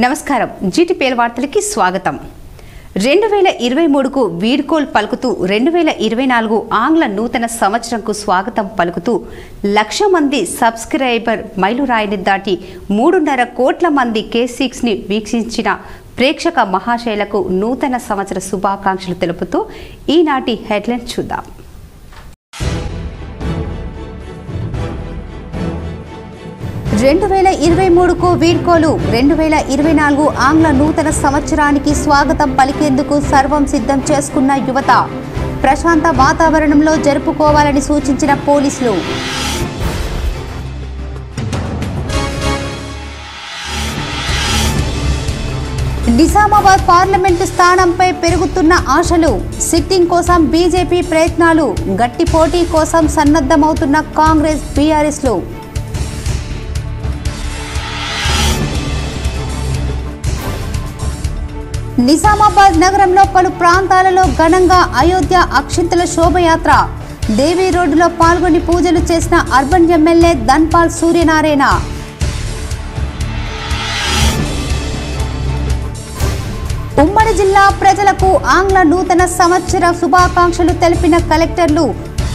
నమస్కారం జీటీపీఎల్ వార్తలకి స్వాగతం 2023కు వీడ్కోల్ పలుకుతూ 2024 ఆంగ్ల నూతన సంవత్సరంకు స్వాగతం పలుకుతూ 1,00,000 మంది సబ్స్క్రైబర్ మైలురాయిని దాటి 3.5 కోట్ల మంది K6 ని వీక్షించిన ప్రేక్షక మహాశైలకు నూతన సంవత్సర శుభాకాంక్షలు తెలుపుతూ ఈనాటి హెడ్లైన్ చూద్దాం. 2023కు వీడ్కోలు 2024 ఆంగ్ల నూతన సంవత్సరానికి స్వాగతం పలికేందుకు సర్వం సిద్ధం చేసుకున్న యువత ప్రశాంత వాతావరణంలో జరుపుకోవాలని సూచించిన పోలీసులు. నిజామాబాద్ పార్లమెంటు స్థానంపై పెరుగుతున్న ఆశలు, సిట్టింగ్ కోసం బీజేపీ ప్రయత్నాలు, గట్టి పోటీ కోసం సన్నద్ధమవుతున్న కాంగ్రెస్ బీఆర్ఎస్లు. నిజామాబాద్ నగరంలో పలు ప్రాంతాలలో ఘనంగా అయోధ్య అక్షింతల శోభయాత్ర, దేవీ రోడ్డులో పాల్గొని పూజలు చేసిన అర్బన్ ఎమ్మెల్యే ధన్పాల్ సూర్యనారాయణ. ఉమ్మడి జిల్లా ప్రజలకు ఆంగ్ల నూతన సంవత్సర శుభాకాంక్షలు తెలిపిన కలెక్టర్లు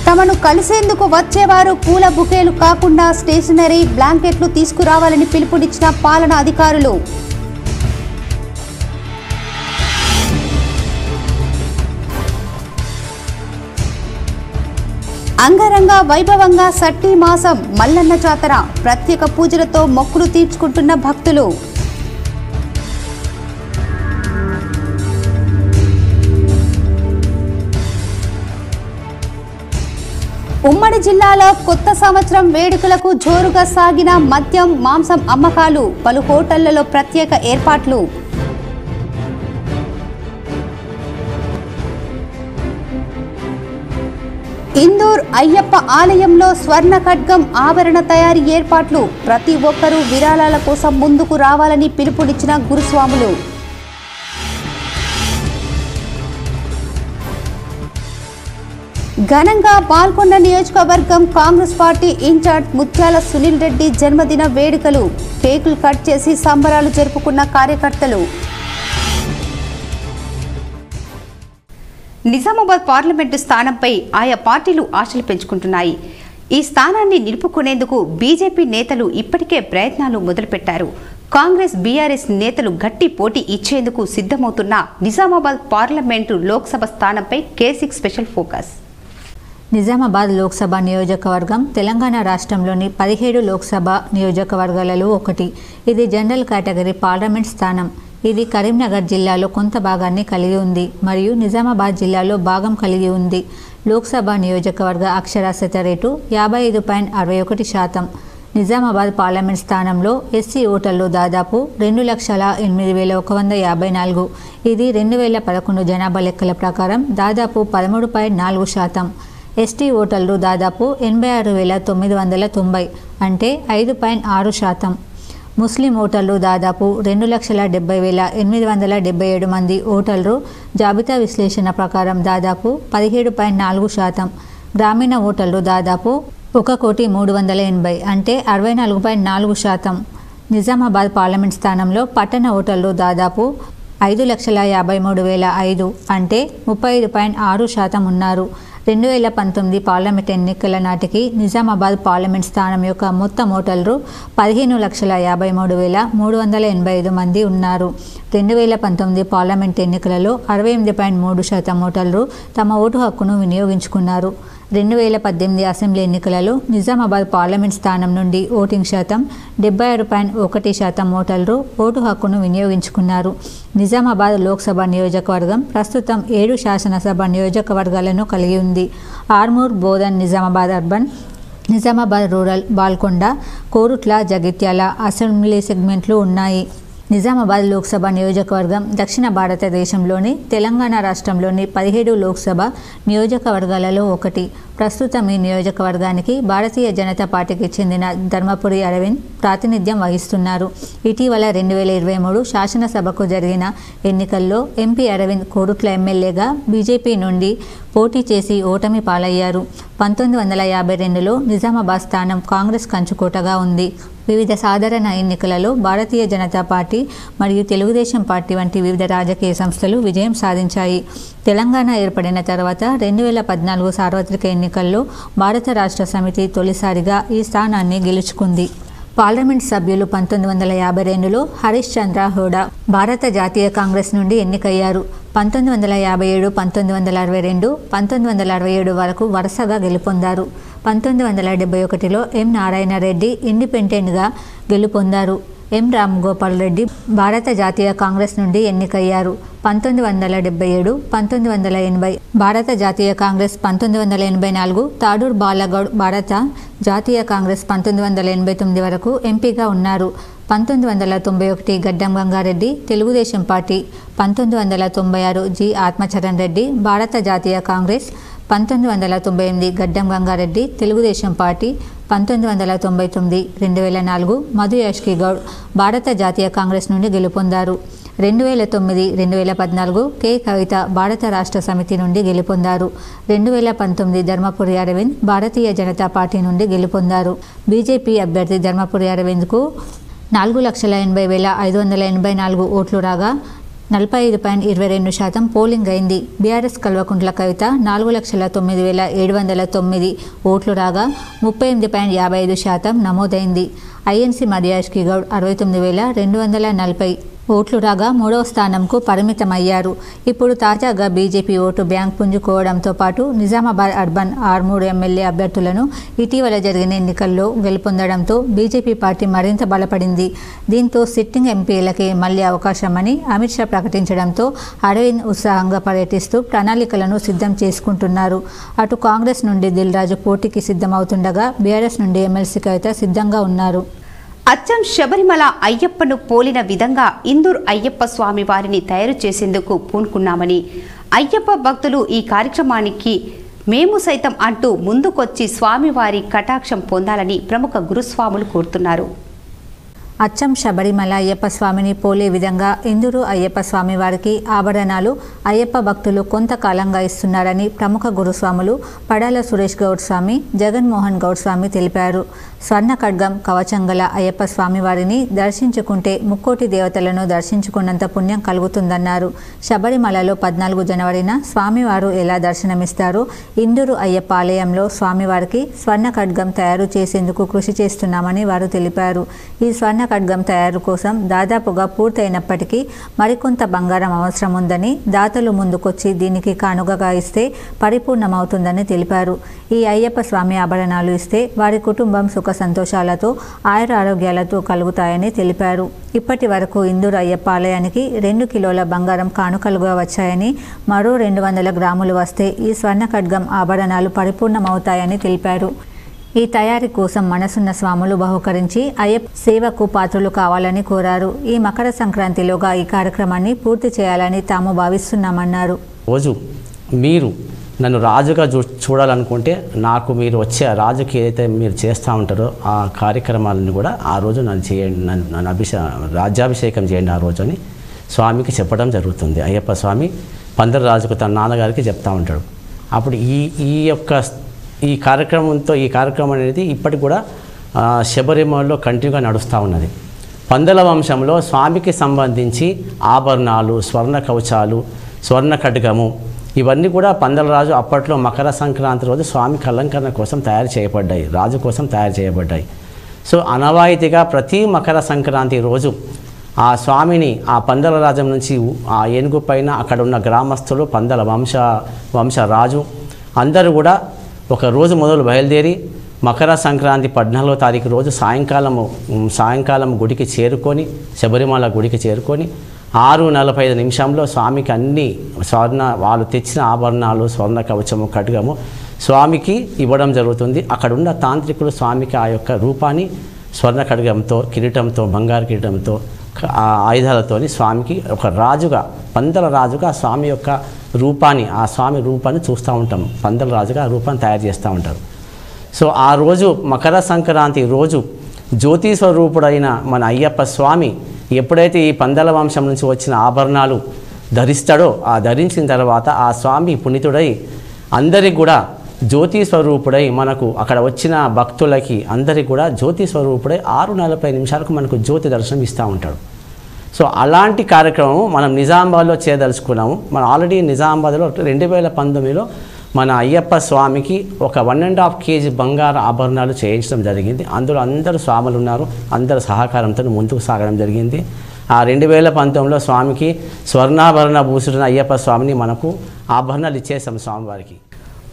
తమను కలిసేందుకు వచ్చేవారు పూల బుకేలు కాకుండా స్టేషనరీ, బ్లాంకెట్లు తీసుకురావాలని పిలుపునిచ్చిన పాలనా అధికారులు. అంగరంగ వైభవంగా సట్టి మాసం మల్లన్న జాతర, ప్రత్యేక పూజలతో మొక్కులు తీర్చుకుంటున్న భక్తులు. ఉమ్మడి జిల్లాలో కొత్త సంవత్సరం వేడుకలకు జోరుగా సాగిన మద్యం, మాంసం అమ్మకాలు, పలు హోటళ్లలో ప్రత్యేక ఏర్పాట్లు. ఇందూర్ అయ్యప్ప ఆలయంలో స్వర్ణ ఖడ్గం ఆభరణ తయారీ ఏర్పాట్లు, ప్రతి ఒక్కరూ విరాళాల కోసం ముందుకు రావాలని పిలుపునిచ్చిన గురుస్వాములు. ఘనంగా బాల్కొండ నియోజకవర్గం కాంగ్రెస్ పార్టీ ఇన్ఛార్జ్ ముత్యాల సునీల్ రెడ్డి జన్మదిన వేడుకలు, కేకులు కట్ చేసి సంబరాలు జరుపుకున్న కార్యకర్తలు. నిజామాబాద్ పార్లమెంటు స్థానంపై ఆయా పార్టీలు ఆశలు పెంచుకుంటున్నాయి. ఈ స్థానాన్ని నిలుపుకునేందుకు బీజేపీ నేతలు ఇప్పటికే ప్రయత్నాలు మొదలుపెట్టారు. కాంగ్రెస్, బీఆర్ఎస్ నేతలు గట్టి పోటీ ఇచ్చేందుకు సిద్ధమవుతున్న నిజామాబాద్ పార్లమెంటు లోక్సభ స్థానంపై K6 special focus. Nizamabad Lok Sabha నియోజకవర్గం తెలంగాణ రాష్ట్రంలోని 17 లోక్సభ నియోజకవర్గాలలో ఒకటి. ఇది జనరల్ కేటగిరీ పార్లమెంట్ స్థానం. ఇది కరీంనగర్ జిల్లాలో కొంత భాగాన్ని కలిగి ఉంది మరియు నిజామాబాద్ జిల్లాలో భాగం కలిగి ఉంది. లోక్సభ నియోజకవర్గ అక్షరాస్యత రేటు 55.61%. నిజామాబాద్ పార్లమెంట్ స్థానంలో ఎస్సీ ఓటర్లు దాదాపు 2,08,154. ఇది 2011 జనాభా లెక్కల ప్రకారం దాదాపు 13.4%. ఎస్టీ ఓటర్లు దాదాపు 86,990, అంటే 5.6%. ముస్లిం ఓటర్లు దాదాపు 2,70,877 మంది. ఓటర్లు జాబితా విశ్లేషణ ప్రకారం దాదాపు 17.4%. గ్రామీణ ఓటర్లు దాదాపు 1,380,000, అంటే 64.4%. నిజామాబాద్ పార్లమెంట్ స్థానంలో పట్టణ ఓటర్లు దాదాపు 5,53,005, అంటే 35.6% ఉన్నారు. 2019 పార్లమెంట్ ఎన్నికల నాటికి నిజామాబాద్ పార్లమెంట్ స్థానం యొక్క మొత్తం ఓటర్లు 15,53,385 మంది ఉన్నారు. 2019 పార్లమెంట్ ఎన్నికలలో 68.3% ఓటర్లు తమ ఓటు హక్కును వినియోగించుకున్నారు. 2018 అసెంబ్లీ ఎన్నికలలో నిజామాబాద్ పార్లమెంట్ స్థానం నుండి ఓటింగ్ శాతం 76.1% ఓటర్లు ఓటు హక్కును వినియోగించుకున్నారు. నిజామాబాద్ లోక్సభ నియోజకవర్గం ప్రస్తుతం 7 శాసనసభ నియోజకవర్గాలను కలిగి ఉంది. Armoor, Bodhan, Nizamabad urban, Nizamabad rural, Balkonda, Korutla, Jagtial assembly సెగ్మెంట్లు ఉన్నాయి. నిజామాబాద్ లోక్సభ నియోజకవర్గం దక్షిణ భారతదేశంలోని తెలంగాణ రాష్ట్రంలోని 17 లోక్సభ నియోజకవర్గాలలో ఒకటి. ప్రస్తుతం ఈ నియోజకవర్గానికి భారతీయ జనతా పార్టీకి చెందిన ధర్మపురి అరవింద్ ప్రాతినిధ్యం వహిస్తున్నారు. ఇటీవల 2023 శాసనసభకు జరిగిన ఎన్నికల్లో ఎంపీ అరవింద్ కోరుట్ల ఎమ్మెల్యేగా బీజేపీ నుండి పోటీ చేసి ఓటమి పాలయ్యారు. 1952లో నిజామాబాద్ స్థానం కాంగ్రెస్ కంచుకోటగా ఉంది. వివిధ సాధారణ ఎన్నికలలో భారతీయ జనతా పార్టీ మరియు తెలుగుదేశం పార్టీ వంటి వివిధ రాజకీయ సంస్థలు విజయం సాధించాయి. తెలంగాణ ఏర్పడిన తర్వాత 2014 సార్వత్రిక ఎన్నికల్లో భారత రాష్ట్ర సమితి తొలిసారిగా ఈ స్థానాన్ని గెలుచుకుంది. పార్లమెంట్ సభ్యులు 1952లో హరీష్ చంద్ర హూడా భారత జాతీయ కాంగ్రెస్ నుండి ఎన్నికయ్యారు. 1957, 1962, 1967 వరకు వరుసగా గెలుపొందారు. 1971లో ఎం నారాయణ రెడ్డి ఇండిపెండెంట్గా గెలుపొందారు. ఎం రామ్ గోపాల్ రెడ్డి భారత జాతీయ కాంగ్రెస్ నుండి ఎన్నికయ్యారు. 1977, 1980 భారత జాతీయ కాంగ్రెస్, 1984 తాడూర్ బాలగౌడ్ భారత జాతీయ కాంగ్రెస్, 1989 వరకు ఎంపీగా ఉన్నారు. 1991 గడ్డం గంగారెడ్డి తెలుగుదేశం పార్టీ, 1996 జి ఆత్మచరణ్ రెడ్డి భారత జాతీయ కాంగ్రెస్, 1998 గడ్డం గంగారెడ్డి తెలుగుదేశం పార్టీ, 1999 2004 మధు యాష్కి గౌడ్ భారత జాతీయ కాంగ్రెస్ నుండి గెలుపొందారు. 2009, 2014 కె కవిత భారత రాష్ట్ర సమితి నుండి గెలుపొందారు. 2019 ధర్మపురి అరవింద్ భారతీయ జనతా పార్టీ నుండి గెలుపొందారు. బీజేపీ అభ్యర్థి ధర్మపురి అరవింద్కు 4,80,584 ఓట్లు రాగా 45.22% పోలింగ్ అయింది. బీఆర్ఎస్ కల్వకుంట్ల కవిత 4,09,709 ఓట్లు రాగా 38.55% నమోదైంది. ఐఎన్సీ మధు యాష్కి గౌడ్ 69,240 ఓట్లు రాగా 3వ స్థానంకు పరిమితమయ్యారు. ఇప్పుడు తాజాగా బీజేపీ ఓటు బ్యాంక్ పుంజుకోవడంతో పాటు నిజామాబాద్ అర్బన్ 6 ఎమ్మెల్యే అభ్యర్థులను ఇటీవల జరిగిన ఎన్నికల్లో గెలుపొందడంతో బీజేపీ పార్టీ మరింత బలపడింది. దీంతో సిట్టింగ్ ఎంపీలకే మళ్లీ అవకాశమని అమిత్ షా ప్రకటించడంతో అరవింద్ ఉత్సాహంగా పర్యటిస్తూ ప్రణాళికలను సిద్ధం చేసుకుంటున్నారు. అటు కాంగ్రెస్ నుండి దిల్ రాజు పోటీకి సిద్ధమవుతుండగా బీఆర్ఎస్ నుండి ఎమ్మెల్సీ కవిత సిద్ధంగా ఉన్నారు. అచ్చం శబరిమల అయ్యప్పను పోలిన విధంగా ఇందూర్ అయ్యప్ప స్వామి వారిని తయారు చేసేందుకు పూనుకున్నామని, అయ్యప్ప భక్తులు ఈ కార్యక్రమానికి మేము సైతం అంటూ ముందుకొచ్చి స్వామివారి కటాక్షం పొందాలని ప్రముఖ గురుస్వాములు కోరుతున్నారు. అచ్చం శబరిమల అయ్యప్ప స్వామిని పోలే విధంగా ఇందూరు అయ్యప్ప స్వామి వారికి ఆభరణాలు అయ్యప్ప భక్తులు కొంతకాలంగా ఇస్తున్నారని ప్రముఖ గురుస్వాములు పడాల సురేష్ గౌడ్ స్వామి, జగన్మోహన్ గౌడ్ స్వామి తెలిపారు. స్వర్ణ ఖడ్గం, కవచం గల అయ్యప్ప స్వామి వారిని దర్శించుకుంటే ముక్కోటి దేవతలను దర్శించుకున్నంత పుణ్యం కలుగుతుందన్నారు. శబరిమలలో 14 జనవరిన స్వామివారు ఎలా దర్శనమిస్తారో ఇందూరు అయ్యప్ప ఆలయంలో స్వామివారికి స్వర్ణ ఖడ్గం తయారు చేసేందుకు కృషి చేస్తున్నామని వారు తెలిపారు. ఈ స్వర్ణ ఖడ్గం తయారు కోసం దాదాపుగా పూర్తయినప్పటికీ మరికొంత బంగారం అవసరం ఉందని, దాతలు ముందుకొచ్చి దీనికి కానుకగా ఇస్తే పరిపూర్ణమవుతుందని తెలిపారు. ఈ అయ్యప్ప స్వామి ఆభరణాలు ఇస్తే వారి కుటుంబం సుఖ సంతోషాలతో ఆయుర ఆరోగ్యాలతో కలుగుతాయని తెలిపారు. ఇప్పటి వరకు ఇందూరు అయ్యప్ప ఆలయానికి 2 కిలోల బంగారం కానుకలుగా వచ్చాయని, మరో 200 గ్రాములు వస్తే ఈ స్వర్ణ ఖడ్గం ఆభరణాలు పరిపూర్ణమవుతాయని తెలిపారు. ఈ తయారీ కోసం మనసున్న స్వాములు బహుకరించి అయ్యప్ప సేవకు పాత్రలు కావాలని కోరారు. ఈ మకర సంక్రాంతిలోగా ఈ కార్యక్రమాన్ని పూర్తి చేయాలని తాము భావిస్తున్నామన్నారు. రోజు మీరు నన్ను రాజుగా చూడాలనుకుంటే నాకు మీరు వచ్చే రాజుకి ఏదైతే మీరు చేస్తూ ఉంటారో ఆ కార్యక్రమాలను కూడా ఆ రోజు నన్ను చేయండి, నన్ను రాజ్యాభిషేకం చేయండి ఆ రోజు అని స్వామికి చెప్పడం జరుగుతుంది. అయ్యప్ప స్వామి పందర రాజుకు తన నాన్నగారికి చెప్తూ ఉంటాడు. అప్పుడు ఈ కార్యక్రమం అనేది ఇప్పటికి కూడా శబరిమలలో కంటిన్యూగా నడుస్తూ ఉన్నది. పందల వంశంలో స్వామికి సంబంధించి ఆభరణాలు, స్వర్ణ కవచాలు, స్వర్ణ ఖడ్గము ఇవన్నీ కూడా పందలరాజు అప్పట్లో మకర సంక్రాంతి రోజు స్వామికి అలంకరణ కోసం తయారు చేయబడ్డాయి, రాజు కోసం తయారు చేయబడ్డాయి. సో అనవాయితీగా ప్రతి మకర సంక్రాంతి రోజు ఆ స్వామిని ఆ పందల రాజ్యం నుంచి ఆ ఏనుగు పైన అక్కడ ఉన్న గ్రామస్తులు, పందల వంశ రాజు అందరూ కూడా ఒక రోజు మొదలు బయలుదేరి మకర సంక్రాంతి 14వ తారీఖు రోజు సాయంకాలం గుడికి చేరుకొని, శబరిమల గుడికి చేరుకొని 6:45 నిమిషంలో స్వామికి అన్ని వాళ్ళు తెచ్చిన ఆభరణాలు, స్వర్ణ కవచము, ఖడ్గము స్వామికి ఇవ్వడం జరుగుతుంది. అక్కడ ఉన్న తాంత్రికులు స్వామికి ఆ యొక్క రూపాన్ని స్వర్ణ ఖడ్గంతో, కిరీటంతో, బంగారు కిరీటంతో, ఆయుధాలతోని స్వామికి ఒక రాజుగా, పందల రాజుగా స్వామి యొక్క రూపాన్ని, ఆ స్వామి రూపాన్ని చూస్తూ ఉంటాం. పందల రాజుగా ఆ రూపాన్ని తయారు చేస్తూ ఉంటారు. సో ఆ రోజు మకర సంక్రాంతి రోజు జ్యోతి స్వరూపుడైన మన అయ్యప్ప స్వామి ఎప్పుడైతే ఈ పందల వంశం నుంచి వచ్చిన ఆభరణాలు ధరిస్తాడో, ఆ ధరించిన తర్వాత ఆ స్వామి పునీతుడై అందరికి కూడా జ్యోతి స్వరూపుడై మనకు అక్కడ వచ్చిన భక్తులకి అందరికీ కూడా జ్యోతి స్వరూపుడై 6:40 మనకు జ్యోతి దర్శనం ఇస్తూ ఉంటాడు. సో అలాంటి కార్యక్రమం మనం నిజామాబాద్లో చేయదలుచుకున్నాము. మనం ఆల్రెడీ నిజామాబాద్లో 2019లో మన అయ్యప్ప స్వామికి ఒక 1.5 kg బంగారు ఆభరణాలు చేయించడం జరిగింది. అందులో అందరూ స్వాములు ఉన్నారు. అందరు సహకారంతో ముందుకు సాగడం జరిగింది. ఆ 2019లో స్వామికి స్వర్ణాభరణ భూషుడైన అయ్యప్ప స్వామిని మనకు ఆభరణాలు ఇచ్చేసాం స్వామివారికి.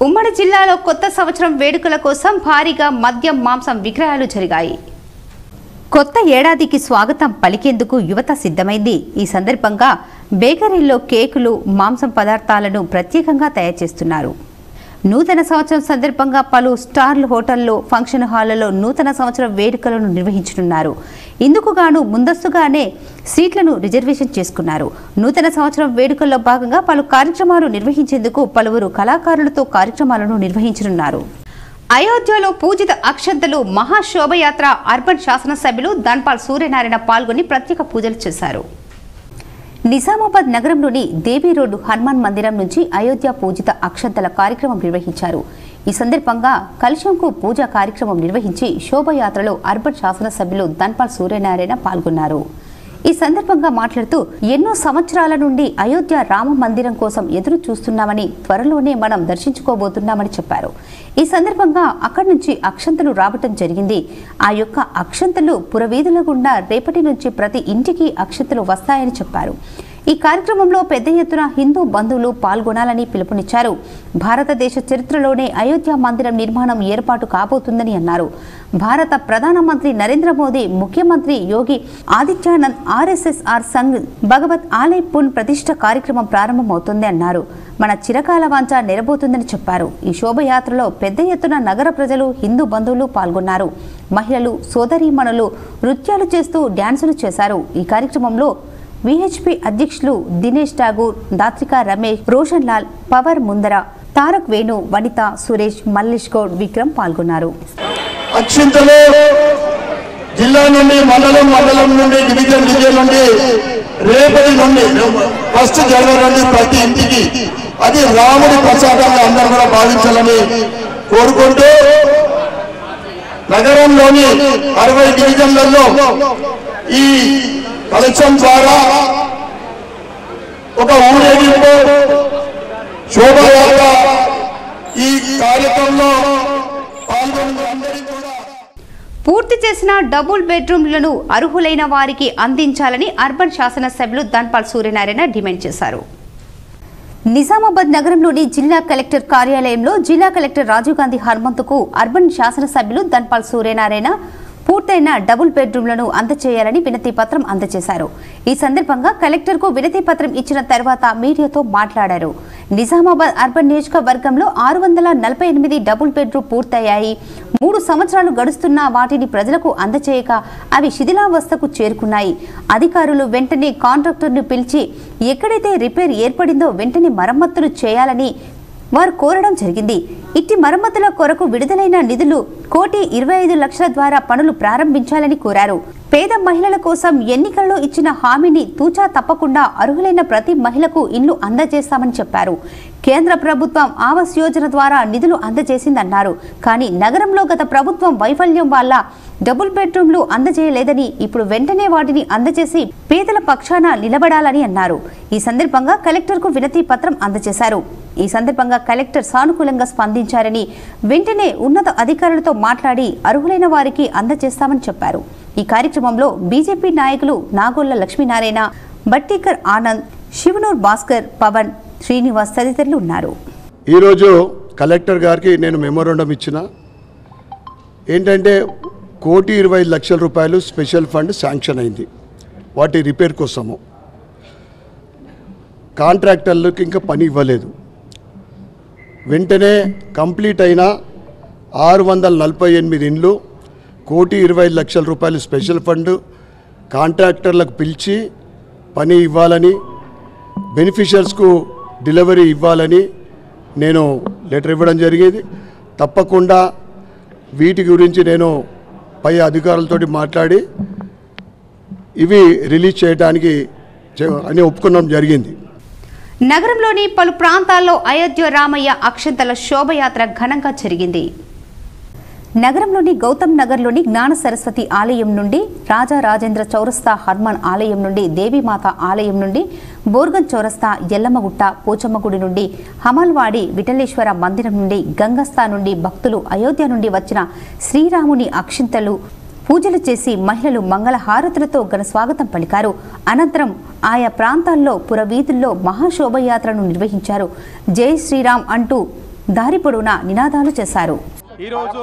ఉమ్మడి జిల్లాలో కొత్త సంవత్సరం వేడుకల కోసం భారీగా మద్యం, మాంసం విక్రయాలు జరిగాయి. కొత్త ఏడాదికి స్వాగతం పలికేందుకు యువత సిద్ధమైంది. ఈ సందర్భంగా బేకరీల్లో కేకులు, మాంసం పదార్థాలను ప్రత్యేకంగా తయారు చేస్తున్నారు. నూతన సంవత్సరం సందర్భంగా పలు స్టార్ల హోటల్లో, ఫంక్షన్ హాళ్లలో నూతన సంవత్సరం వేడుకలను నిర్వహించనున్నారు. ఇందుకు గాను ముందస్తుగానే సీట్లను రిజర్వేషన్ చేసుకున్నారు. నూతన సంవత్సరం వేడుకల్లో భాగంగా పలు కార్యక్రమాలు నిర్వహించేందుకు పలువురు కళాకారులతో కార్యక్రమాలను నిర్వహించనున్నారు. అయోధ్యలో పూజిత అక్షంతలు మహాశోభయాత్ర అర్బన్ శాసనసభ్యులు ధన్పాల్ సూర్యనారాయణ పాల్గొని ప్రత్యేక పూజలు చేశారు. నిజామాబాద్ నగరంలోని దేవీ రోడ్డు హనుమాన్ మందిరం నుంచి అయోధ్య పూజిత అక్షంతల కార్యక్రమం నిర్వహించారు. ఈ సందర్భంగా కలశంకు పూజా కార్యక్రమం నిర్వహించి శోభయాత్రలో అర్బన్ శాసనసభ్యులు ధన్పాల్ సూర్యనారాయణ పాల్గొన్నారు. ఈ సందర్భంగా మాట్లాడుతూ ఎన్నో సంవత్సరాల నుండి అయోధ్య రామ మందిరం కోసం ఎదురు చూస్తున్నామని, త్వరలోనే మనం దర్శించుకోబోతున్నామని చెప్పారు. ఈ సందర్భంగా అక్కడి నుంచి అక్షంతలు రావటం జరిగింది. ఆ యొక్క అక్షంతలు పురవీధుల గుండా రేపటి నుంచి ప్రతి ఇంటికి అక్షంతలు వస్తాయని చెప్పారు. ఈ కార్యక్రమంలో పెద్ద ఎత్తున హిందూ బంధువులు పాల్గొనాలని పిలుపునిచ్చారు. భారతదేశ చరిత్రలోనే అయోధ్య మందిరం నిర్మాణం ఏర్పాటు కాబోతుందని అన్నారు. భారత ప్రధానమంత్రి నరేంద్ర మోదీ, ముఖ్యమంత్రి యోగి ఆదిత్యనాథ్ ఆర్ఎస్ఎస్ఆర్ సంఘ్ భగవత్ ఆలయ్ పున్ ప్రతిష్ఠ కార్యక్రమం ప్రారంభమవుతుంది అన్నారు. మన చిరకాల వాంఛ నెరబోతుందని చెప్పారు. ఈ శోభయాత్రలో పెద్ద ఎత్తున నగర ప్రజలు, హిందూ బంధువులు పాల్గొన్నారు. మహిళలు, సోదరీమణులు నృత్యాలు చేస్తూ డ్యాన్సులు చేశారు. ఈ కార్యక్రమంలో విహెచ్పి అధ్యక్షులు దినేష్ ఠాగూర్, దాత్రికా రమేష్, రోషన్ లాల్, పవర్ ముందర, తారక్ వేణు, వనిత, సురేష్, మల్లేష్ గౌడ్, విక్రమ్ పాల్గొన్నారు. అక్షింతలు జిల్లా నుండి మండలం నుండి డివిజన్ నుండి రేపటి నుండి 1 జనవరి నుండి ప్రతి ఇంటికి అది రాముడి ప్రసాదంగా అందరూ కూడా భావించాలని కోరుకుంటూ నగరంలోని 60 డివిజన్లలో ఈ కలెక్షన్ ద్వారా ఒక ఊరేగింపు శోభయాత్ర ఈ కార్యక్రమంలో పాల్గొన్న అందరికీ కూడా పూర్తి చేసిన డబుల్ బెడ్రూమ్లను అర్హులైన వారికి అందించాలని అర్బన్ శాసనసభ్యులు ధన్పాల్ సూర్యనారాయణ డిమాండ్ చేశారు. నిజామాబాద్ నగరంలోని జిల్లా కలెక్టర్ కార్యాలయంలో జిల్లా కలెక్టర్ రాజీవ్ గాంధీ హనుమంతుకు అర్బన్ శాసనసభ్యులు ధన్పాల్ సూర్యనారాయణ పూర్తయిన డబుల్ బెడ్రూమ్లను అందజేయాలని వినతి పత్రం అందజేశారు. ఈ సందర్భంగా కలెక్టర్కు వినతి పత్రం ఇచ్చిన తర్వాత మీడియాతో మాట్లాడారు. నిజామాబాద్ అర్బన్ నియోజకవర్గంలో 648 డబుల్ బెడ్రూమ్ పూర్తయ్యాయి. 3 సంవత్సరాలు గడుస్తున్నా వాటిని ప్రజలకు అందజేయక అవి శిథిలావస్థకు చేరుకున్నాయి. అధికారులు వెంటనే కాంట్రాక్టర్ను పిలిచి ఎక్కడైతే రిపేర్ ఏర్పడిందో వెంటనే మరమ్మతులు చేయాలని వారు కోరడం జరిగింది. ఇట్టి మరమ్మతుల కొరకు విడుదలైన నిధులు 1,25,00,000 ద్వారా పనులు ప్రారంభించాలని కోరారు. పేద మహిళల కోసం ఎన్నికల్లో ఇచ్చిన హామీని తూచా తప్పకుండా అర్హులైన ప్రతి మహిళకు ఇల్లు అందజేస్తామని చెప్పారు. కేంద్ర ప్రభుత్వం ఆవాస్ యోజన ద్వారా నిధులు అందజేసిందన్నారు. కానీ నగరంలో గత ప్రభుత్వం వైఫల్యం వల్ల డబుల్ బెడ్రూమ్లు అందజేయలేదని, ఇప్పుడు వెంటనే వాటిని అందజేసి పేదల పక్షాన నిలబడాలని అన్నారు. ఈ సందర్భంగా కలెక్టర్కు వినతి పత్రం అందజేశారు. ఈ సందర్భంగా కలెక్టర్ సానుకూలంగా స్పందించారని, వెంటనే ఉన్నత అధికారులతో మాట్లాడి అర్హులైన వారికి అందజేస్తామని చెప్పారు. ఈ కార్యక్రమంలో బీజేపీ నాయకులు నాగోళ్ల లక్ష్మీనారాయణ, బట్టికర్ ఆనంద్, శివనూర్ భాస్కర్, పవన్, శ్రీనివాస్ తదితరులు ఉన్నారు. ఈరోజు కలెక్టర్ గారికి నేను మెమోరాండం ఇచ్చిన ఏంటంటే 1,20,00,000 రూపాయలు స్పెషల్ ఫండ్ శాంక్షన్ అయింది వాటి రిపేర్ కోసము. కాంట్రాక్టర్లకు ఇంకా పని ఇవ్వలేదు. వెంటనే కంప్లీట్ అయిన 648 ఇండ్లు 1,20,00,000 రూపాయలు స్పెషల్ ఫండ్ కాంట్రాక్టర్లకు పిలిచి పని ఇవ్వాలని, బెనిఫిషియర్స్కు డెలివరీ ఇవ్వాలని నేను లెటర్ ఇవ్వడం జరిగేది. తప్పకుండా వీటి గురించి నేను పై అధికారులతో మాట్లాడి ఇవి రిలీజ్ చేయడానికి అని ఒప్పుకోవడం జరిగింది. నగరంలోని పలు ప్రాంతాల్లో అయోధ్య రామయ్య అక్షంతల శోభయాత్ర ఘనంగా జరిగింది. నగరంలోని గౌతమ్ నగర్లోని జ్ఞాన సరస్వతి ఆలయం నుండి, రాజా రాజేంద్ర చౌరస్తా హనుమాన్ ఆలయం నుండి, దేవీమాత ఆలయం నుండి, బోర్గన్ చౌరస్తా, ఎల్లమ్మగుట్ట, పోచమ్మగుడి నుండి, హమల్వాడి విఠలేశ్వర మందిరం నుండి, గంగస్థా నుండి భక్తులు అయోధ్య నుండి వచ్చిన శ్రీరాముని అక్షింతలు పూజలు చేసి మహిళలు మంగళహారతులతో ఘన స్వాగతం పలికారు. అనంతరం ఆయా ప్రాంతాల్లో పురవీధుల్లో మహాశోభయాత్రను నిర్వహించారు. జై శ్రీరామ్ అంటూ దారి పొడవునా నినాదాలు చేశారు. ఈరోజు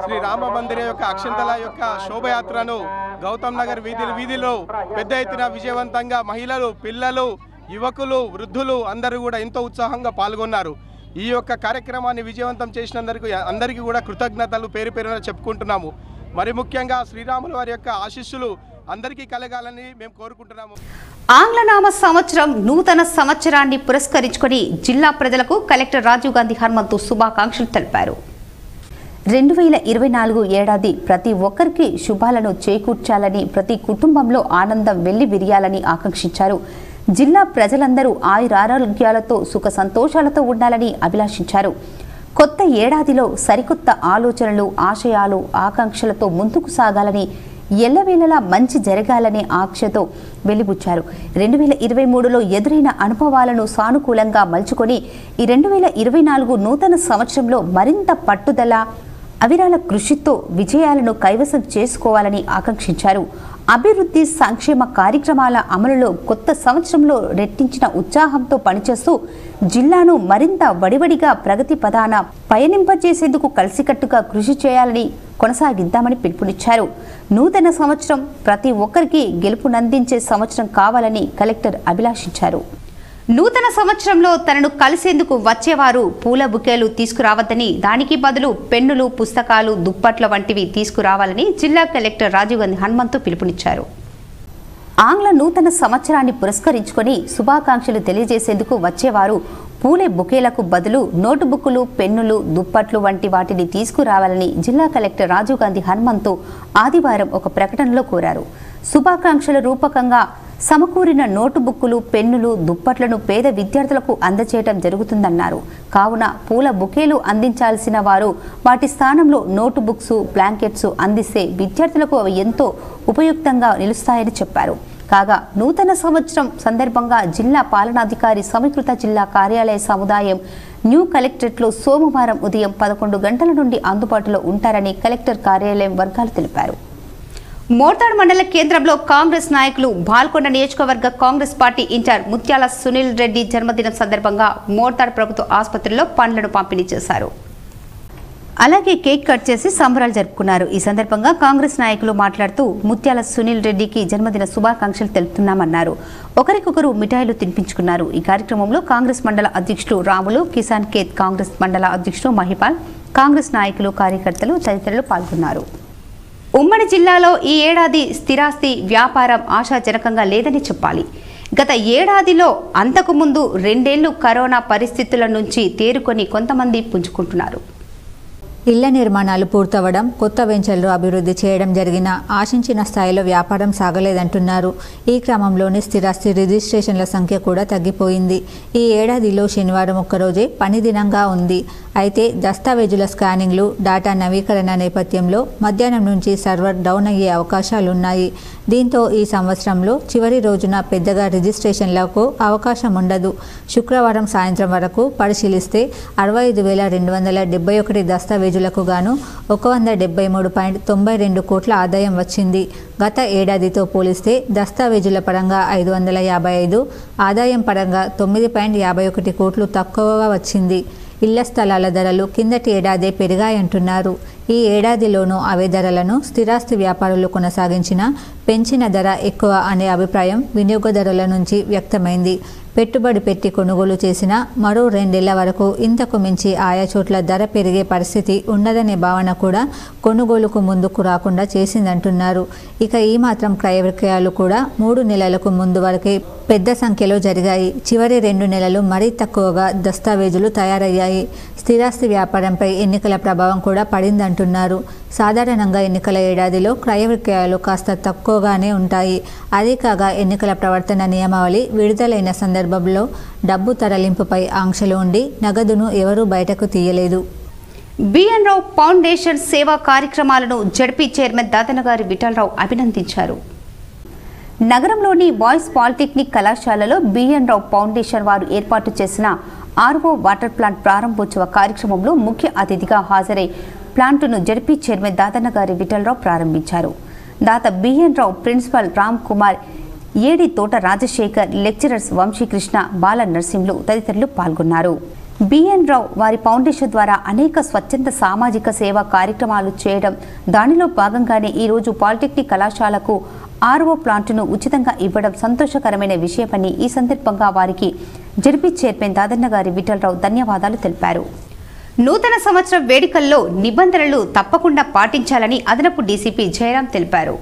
శ్రీ రామ మందిరం యొక్క అక్షంతల యొక్క శోభయాత్రను గౌతమ్ నగర్ వీధిలో పెద్ద ఎత్తున విజయవంతంగా మహిళలు, పిల్లలు, యువకులు, వృద్ధులు అందరూ కూడా ఎంతో ఉత్సాహంగా పాల్గొన్నారు. ఈ యొక్క కార్యక్రమాన్ని విజయవంతం చేసినందుకు అందరికీ కూడా కృతజ్ఞతలు పేరు పేరున చెప్పుకుంటున్నాము. మరి ముఖ్యంగా శ్రీరాముల వారి యొక్క ఆశీస్సులు అందరికీ కలగాలని మేము కోరుకుంటున్నాము. ఆంగ్లనామ సంవత్సరం నూతన సంవత్సరాన్ని పురస్కరించుకొని జిల్లా ప్రజలకు కలెక్టర్ రాజీవ్ గాంధీ హనుమంతు శుభాకాంక్షలు తెలిపారు. 2024 ఏడాది ప్రతి ఒక్కరికి శుభాలను చేకూర్చాలని, ప్రతి కుటుంబంలో ఆనందం వెళ్లి విరియాలని ఆకాంక్షించారు. జిల్లా ప్రజలందరూ ఆయురారోగ్యాలతో సుఖ సంతోషాలతో ఉండాలని అభిలాషించారు. కొత్త ఏడాదిలో సరికొత్త ఆలోచనలు, ఆశయాలు, ఆకాంక్షలతో ముందుకు సాగాలని, ఎల్లవేళలా మంచి జరగాలనే ఆశతో వెలిబుచ్చారు. 2023లో ఎదురైన అనుభవాలను సానుకూలంగా మలుచుకొని ఈ 2024 నూతన సంవత్సరంలో మరింత పట్టుదల, అవిరాల కృషితో విజయాలను కైవసం చేసుకోవాలని ఆకాంక్షించారు. అభివృద్ధి, సంక్షేమ కార్యక్రమాల అమలులో కొత్త సంవత్సరంలో రెట్టించిన ఉత్సాహంతో పనిచేస్తూ జిల్లాను మరింత వడివడిగా ప్రగతి పదాన పయనింపజేసేందుకు కలిసికట్టుగా కృషి చేయాలని కొనసాగిద్దామని పిలుపునిచ్చారు. నూతన సంవత్సరం ప్రతి ఒక్కరికి గెలుపునందించే సంవత్సరం కావాలని కలెక్టర్ అభిలాషించారు. నూతన సంవత్సరంలో తనను కలిసేందుకు వచ్చేవారు పూల బుకేలు తీసుకురావద్దని, దానికి బదులు పెన్నులు, పుస్తకాలు, దుప్పట్ల వంటివి తీసుకురావాలని జిల్లా కలెక్టర్ రాజీవ్ గాంధీ హనుమంతు పిలుపునిచ్చారు. ఆంగ్ల నూతన సంవత్సరాన్ని పురస్కరించుకొని శుభాకాంక్షలు తెలియజేసేందుకు వచ్చేవారు పూలే బుకేలకు బదులు నోటుబుక్కులు, పెన్నులు, దుప్పట్లు వంటి వాటిని తీసుకురావాలని జిల్లా కలెక్టర్ రాజీవ్ గాంధీ హనుమంతు ఆదివారం ఒక ప్రకటనలో కోరారు. శుభాకాంక్షల రూపకంగా సమకూరిన నోటుబుక్కులు, పెన్నులు, దుప్పట్లను పేద విద్యార్థులకు అందజేయడం జరుగుతుందన్నారు. కావున పూల బుకేలు అందించాల్సిన వారు వాటి స్థానంలో నోటుబుక్స్, బ్లాంకెట్స్ అందిస్తే విద్యార్థులకు అవి ఎంతో ఉపయుక్తంగా నిలుస్తాయని చెప్పారు. కాగా నూతన సంవత్సరం సందర్భంగా జిల్లా పాలనాధికారి సమీకృత జిల్లా కార్యాలయ సముదాయం న్యూ కలెక్టరేట్లో సోమవారం ఉదయం 11 గంటల నుండి అందుబాటులో ఉంటారని కలెక్టర్ కార్యాలయం వర్గాలు తెలిపారు. మోర్తాడ్ మండల కేంద్రంలో కాంగ్రెస్ నాయకులు బాల్కొండ నియోజకవర్గ కాంగ్రెస్ పార్టీ ఇన్ఛార్జ్ ముత్యాల సునీల్ రెడ్డి జన్మదినం సందర్భంగా మోర్తాడ్ ప్రభుత్వ ఆసుపత్రిలో పండ్లను పంపిణీ చేశారు. అలాగే కేక్ కట్ చేసి సంబరాలు జరుపుకున్నారు. ఈ సందర్భంగా కాంగ్రెస్ నాయకులు మాట్లాడుతూ ముత్యాల సునీల్ రెడ్డికి జన్మదిన శుభాకాంక్షలు తెలుపుతున్నామన్నారు. ఒకరికొకరు మిఠాయిలు తినిపించుకున్నారు. ఈ కార్యక్రమంలో కాంగ్రెస్ మండల అధ్యక్షులు రాములు, కిసాన్ కేత్ కాంగ్రెస్ మండల అధ్యక్షుడు మహిపాల్, కాంగ్రెస్ నాయకులు, కార్యకర్తలు తదితరులు పాల్గొన్నారు. ఉమ్మడి జిల్లాలో ఈ ఏడాది స్థిరాస్తి వ్యాపారం ఆశాజనకంగా లేదని చెప్పాలి. గత ఏడాదిలో అంతకుముందు 2 ఏళ్లు కరోనా పరిస్థితుల నుంచి తేరుకొని కొంతమంది పుంజుకుంటున్నారు. ఇళ్ల నిర్మాణాలు పూర్తవడం, కొత్త వెంచర్లు అభివృద్ధి చేయడం జరిగిన ఆశించిన స్థాయిలో వ్యాపారం సాగలేదంటున్నారు. ఈ క్రమంలోనే స్థిరాస్తి రిజిస్ట్రేషన్ల సంఖ్య కూడా తగ్గిపోయింది. ఈ ఏడాదిలో శనివారం ఒక్కరోజే పని దినంగా ఉంది. అయితే దస్తావేజుల స్కానింగ్లు, డేటా నవీకరణ నేపథ్యంలో మధ్యాహ్నం నుంచి సర్వర్ డౌన్ అయ్యే అవకాశాలున్నాయి. దీంతో ఈ సంవత్సరంలో చివరి రోజున పెద్దగా రిజిస్ట్రేషన్లకు అవకాశం ఉండదు. శుక్రవారం సాయంత్రం వరకు పరిశీలిస్తే 65,271 దస్తావేజులకు గాను 173.92 కోట్ల ఆదాయం వచ్చింది. గత ఏడాదితో పోలిస్తే దస్తావేజుల పరంగా 555, ఆదాయం పరంగా 9.51 కోట్లు తక్కువగా వచ్చింది. ఇళ్ల స్థలాల ధరలు కిందటి ఏడాదే పెరిగాయంటున్నారు. ఈ ఏడాదిలోనూ అవే ధరలను స్థిరాస్తి వ్యాపారులు కొనసాగించినా పెంచిన ధర ఎక్కువ అనే అభిప్రాయం వినియోగదారుల నుంచి వ్యక్తమైంది. పెట్టుబడి పెట్టి కొనుగోలు చేసిన మరో 2 ఏళ్ల వరకు ఇంతకు మించి ఆయా చోట్ల ధర పెరిగే పరిస్థితి ఉండదనే భావన కూడా కొనుగోలుకు ముందుకు రాకుండా చేసిందంటున్నారు. ఇక ఈ మాత్రం క్రయ విక్రయాలు కూడా 3 నెలలకు ముందు వరకే పెద్ద సంఖ్యలో జరిగాయి. చివరి 2 నెలలు మరీ తక్కువగా దస్తావేజులు తయారయ్యాయి. స్థిరాస్తి వ్యాపారంపై ఎన్నికల ప్రభావం కూడా పడిందంటున్నారు. సాధారణంగా ఎన్నికల ఏడాదిలో క్రయ విక్రయాలు కాస్త తక్కువగానే ఉంటాయి. అదే కాగా ఎన్నికల ప్రవర్తన నియమావళి విడుదలైన సందర్భంలో డబ్బు తరలింపుపై ఆంక్షలు ఉండి నగదును ఎవరూ బయటకు తీయలేదు. బిఎన్ రావు ఫౌండేషన్ సేవా కార్యక్రమాలను జడ్పీ చైర్మన్ దాదనగారి విఠలరావు అభినందించారు. నగరంలోని బాయ్స్ పాలిటెక్నిక్ కళాశాలలో బిఎన్ రావు ఫౌండేషన్ వారు ఏర్పాటు చేసిన ఆర్ఓ వాటర్ ప్లాంట్ ప్రారంభోత్సవ కార్యక్రమంలో ముఖ్య అతిథిగా హాజరై ప్లాంటును జడ్పీ చైర్మన్ దాదనగారి విఠలరావు ప్రారంభించారు. దాత బిఎన్ రావు ప్రిన్సిపల్ రామ్ కుమార్, ఏడి తోట రాజశేఖర్, లెక్చరర్స్ వంశీకృష్ణ, బాల నర్సింహులు తదితరులు పాల్గొన్నారు. బిఎన్ రావు వారి ఫౌండేషన్ ద్వారా అనేక స్వచ్ఛంద సామాజిక సేవా కార్యక్రమాలు చేయడం, దానిలో భాగంగానే ఈరోజు పాలిటెక్నిక్ కళాశాలకు ఆర్ఓ ప్లాంటును ఉచితంగా ఇవ్వడం సంతోషకరమైన విషయమని ఈ సందర్భంగా వారికి జడ్పీ చైర్మన్ దాదన్నగారి విఠలరావు ధన్యవాదాలు తెలిపారు. నూతన సంవత్సరం వేడుకల్లో నిబంధనలు తప్పకుండా పాటించాలని అదనపు డీసీపీ జయరాం తెలిపారు.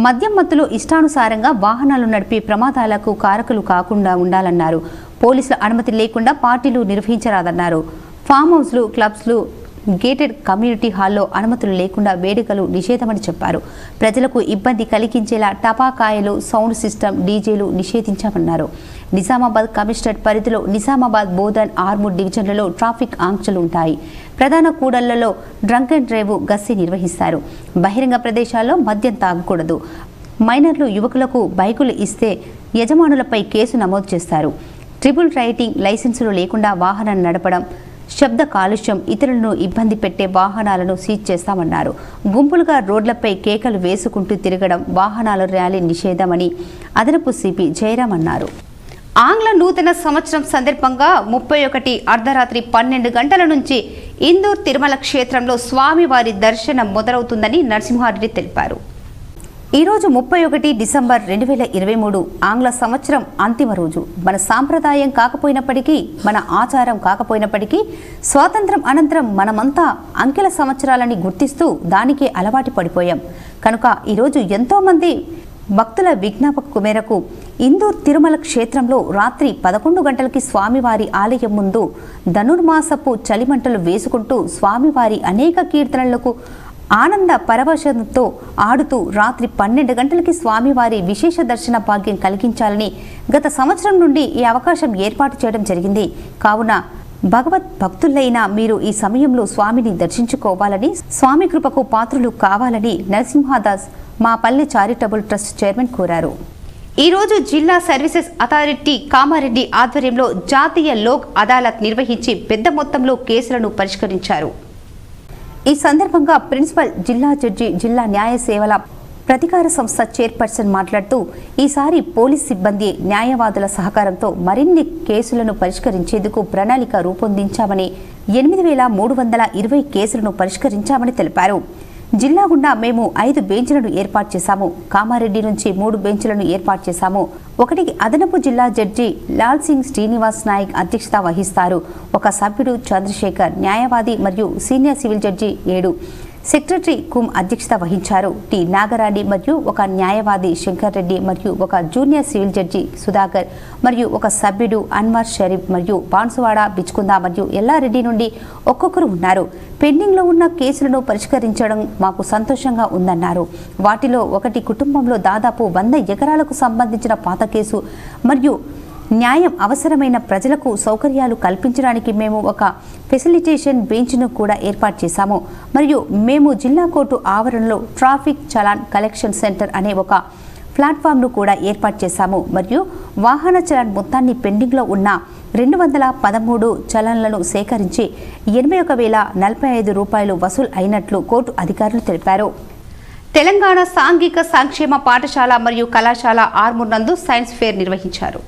మద్యం మత్తులో ఇష్టానుసారంగా వాహనాలు నడిపి ప్రమాదాలకు కారకులు కాకుండా ఉండాలన్నారు. పోలీసుల అనుమతి లేకుండా పార్టీలు నిర్వహించరాదన్నారు. ఫామ్ హౌస్లు, క్లబ్స్లు, గేటెడ్ కమ్యూనిటీ హాల్లో అనుమతులు లేకుండా వేడుకలు నిషేధమని చెప్పారు. ప్రజలకు ఇబ్బంది కలిగించేలా టపాకాయలు, సౌండ్ సిస్టమ్, డీజేలు నిషేధించామన్నారు. నిజామాబాద్ కమిషనరేట్ పరిధిలో నిజామాబాద్, బోధన్, ఆర్మూర్ డివిజన్లలో ట్రాఫిక్ ఆంక్షలు ఉంటాయి. ప్రధాన కూడళ్లలో డ్రంక్ అండ్ డ్రైవ్ గస్తీ నిర్వహిస్తారు. బహిరంగ ప్రదేశాల్లో మద్యం తాగకూడదు. మైనర్లు, యువకులకు బైకులు ఇస్తే యజమానులపై కేసు నమోదు చేస్తారు. ట్రిపుల్ రైడింగ్ లైసెన్సులు లేకుండా వాహనం నడపడం, శబ్ద కాలుష్యం, ఇతరులను ఇబ్బంది పెట్టే వాహనాలను సీజ్ చేస్తామన్నారు. గుంపులుగా రోడ్లపై కేకలు వేసుకుంటూ తిరగడం, వాహనాల ర్యాలీ నిషేధమని అదనపు సిపి జయరాం అన్నారు. ఆంగ్ల నూతన సంవత్సరం సందర్భంగా 31 అర్ధరాత్రి 12 గంటల నుంచి ఇందూర్ తిరుమల క్షేత్రంలో స్వామివారి దర్శనం మొదలవుతుందని నరసింహారెడ్డి తెలిపారు. ఈరోజు 31 డిసెంబర్ 2023 ఆంగ్ల సంవత్సరం అంతిమ రోజు. మన సాంప్రదాయం కాకపోయినప్పటికీ, మన ఆచారం కాకపోయినప్పటికీ, స్వాతంత్రం అనంతరం మనమంతా అంకెల సంవత్సరాలని గుర్తిస్తూ దానికే అలవాటు పడిపోయాం. కనుక ఈరోజు ఎంతోమంది భక్తుల విజ్ఞాపక మేరకు ఇందూర్ తిరుమల క్షేత్రంలో రాత్రి 11 గంటలకి స్వామివారి ఆలయం ముందు ధనుర్మాసపు చలిమంటలు వేసుకుంటూ స్వామివారి అనేక కీర్తనలకు ఆనంద పరవశంతో ఆడుతూ రాత్రి 12 గంటలకి స్వామివారి విశేష దర్శన భాగ్యం కలిగించాలని గత సంవత్సరం నుండి ఈ అవకాశం ఏర్పాటు చేయడం జరిగింది. కావున భగవత్ భక్తులైన మీరు ఈ సమయంలో స్వామిని దర్శించుకోవాలని, స్వామి కృపకు పాత్రులు కావాలని నరసింహదాస్ మా పల్లె చారిటబుల్ ట్రస్ట్ చైర్మన్ కోరారు. ఈరోజు జిల్లా సర్వీసెస్ అథారిటీ కామారెడ్డి ఆధ్వర్యంలో జాతీయ లోక్ అదాలత్ నిర్వహించి పెద్ద మొత్తంలో కేసులను పరిష్కరించారు. ఈ సందర్భంగా ప్రిన్సిపల్, జిల్లా జడ్జి, జిల్లా న్యాయ సేవల ప్రతికార సంస్థ చైర్పర్సన్ మాట్లాడుతూ ఈసారి పోలీస్ సిబ్బంది, న్యాయవాదుల సహకారంతో మరిన్ని కేసులను పరిష్కరించేందుకు ప్రణాళిక రూపొందించామని 8,320 కేసులను పరిష్కరించామని తెలిపారు. జిల్లా గుండా మేము 5 బెంచ్లను ఏర్పాటు చేశాము. కామారెడ్డి నుంచి 3 బెంచ్లను ఏర్పాటు చేశాము. ఒకటికి అదనపు జిల్లా జడ్జి లాల్ సింగ్ శ్రీనివాస్ నాయక్ అధ్యక్షత వహిస్తారు. ఒక సభ్యుడు చంద్రశేఖర్, న్యాయవాది మరియు సీనియర్ సివిల్ జడ్జి 7, సెక్రటరీ కుమ్ అధ్యక్షత వహించారు. టి నాగరాణి మరియు ఒక న్యాయవాది శంకర్ రెడ్డి మరియు ఒక జూనియర్ సివిల్ జడ్జి సుధాకర్ మరియు ఒక సభ్యుడు అన్వర్ షరీఫ్ మరియు బాన్సువాడ, బిచ్కుంద మరియు ఎల్లారెడ్డి నుండి ఒక్కొక్కరు ఉన్నారు. పెండింగ్లో ఉన్న కేసులను పరిష్కరించడం మాకు సంతోషంగా ఉందన్నారు. వాటిలో ఒకటి కుటుంబంలో దాదాపు 100 ఎకరాలకు సంబంధించిన పాత కేసు మరియు న్యాయం అవసరమైన ప్రజలకు సౌకర్యాలు కల్పించడానికి మేము ఒక ఫెసిలిటేషన్ బెంచ్ను కూడా ఏర్పాటు చేశాము. మరియు మేము జిల్లా కోర్టు ఆవరణలో ట్రాఫిక్ చలాన్ కలెక్షన్ సెంటర్ అనే ఒక ప్లాట్ఫామ్ను కూడా ఏర్పాటు చేశాము. మరియు వాహన చలాన్ మొత్తాన్ని పెండింగ్లో ఉన్న 213 చలన్లను సేకరించి 81,045 రూపాయలు వసూలు అయినట్లు కోర్టు అధికారులు తెలిపారు. తెలంగాణ సాంఘిక సంక్షేమ పాఠశాల మరియు కళాశాల ఆర్మూర్ నందు సైన్స్ ఫేర్ నిర్వహించారు.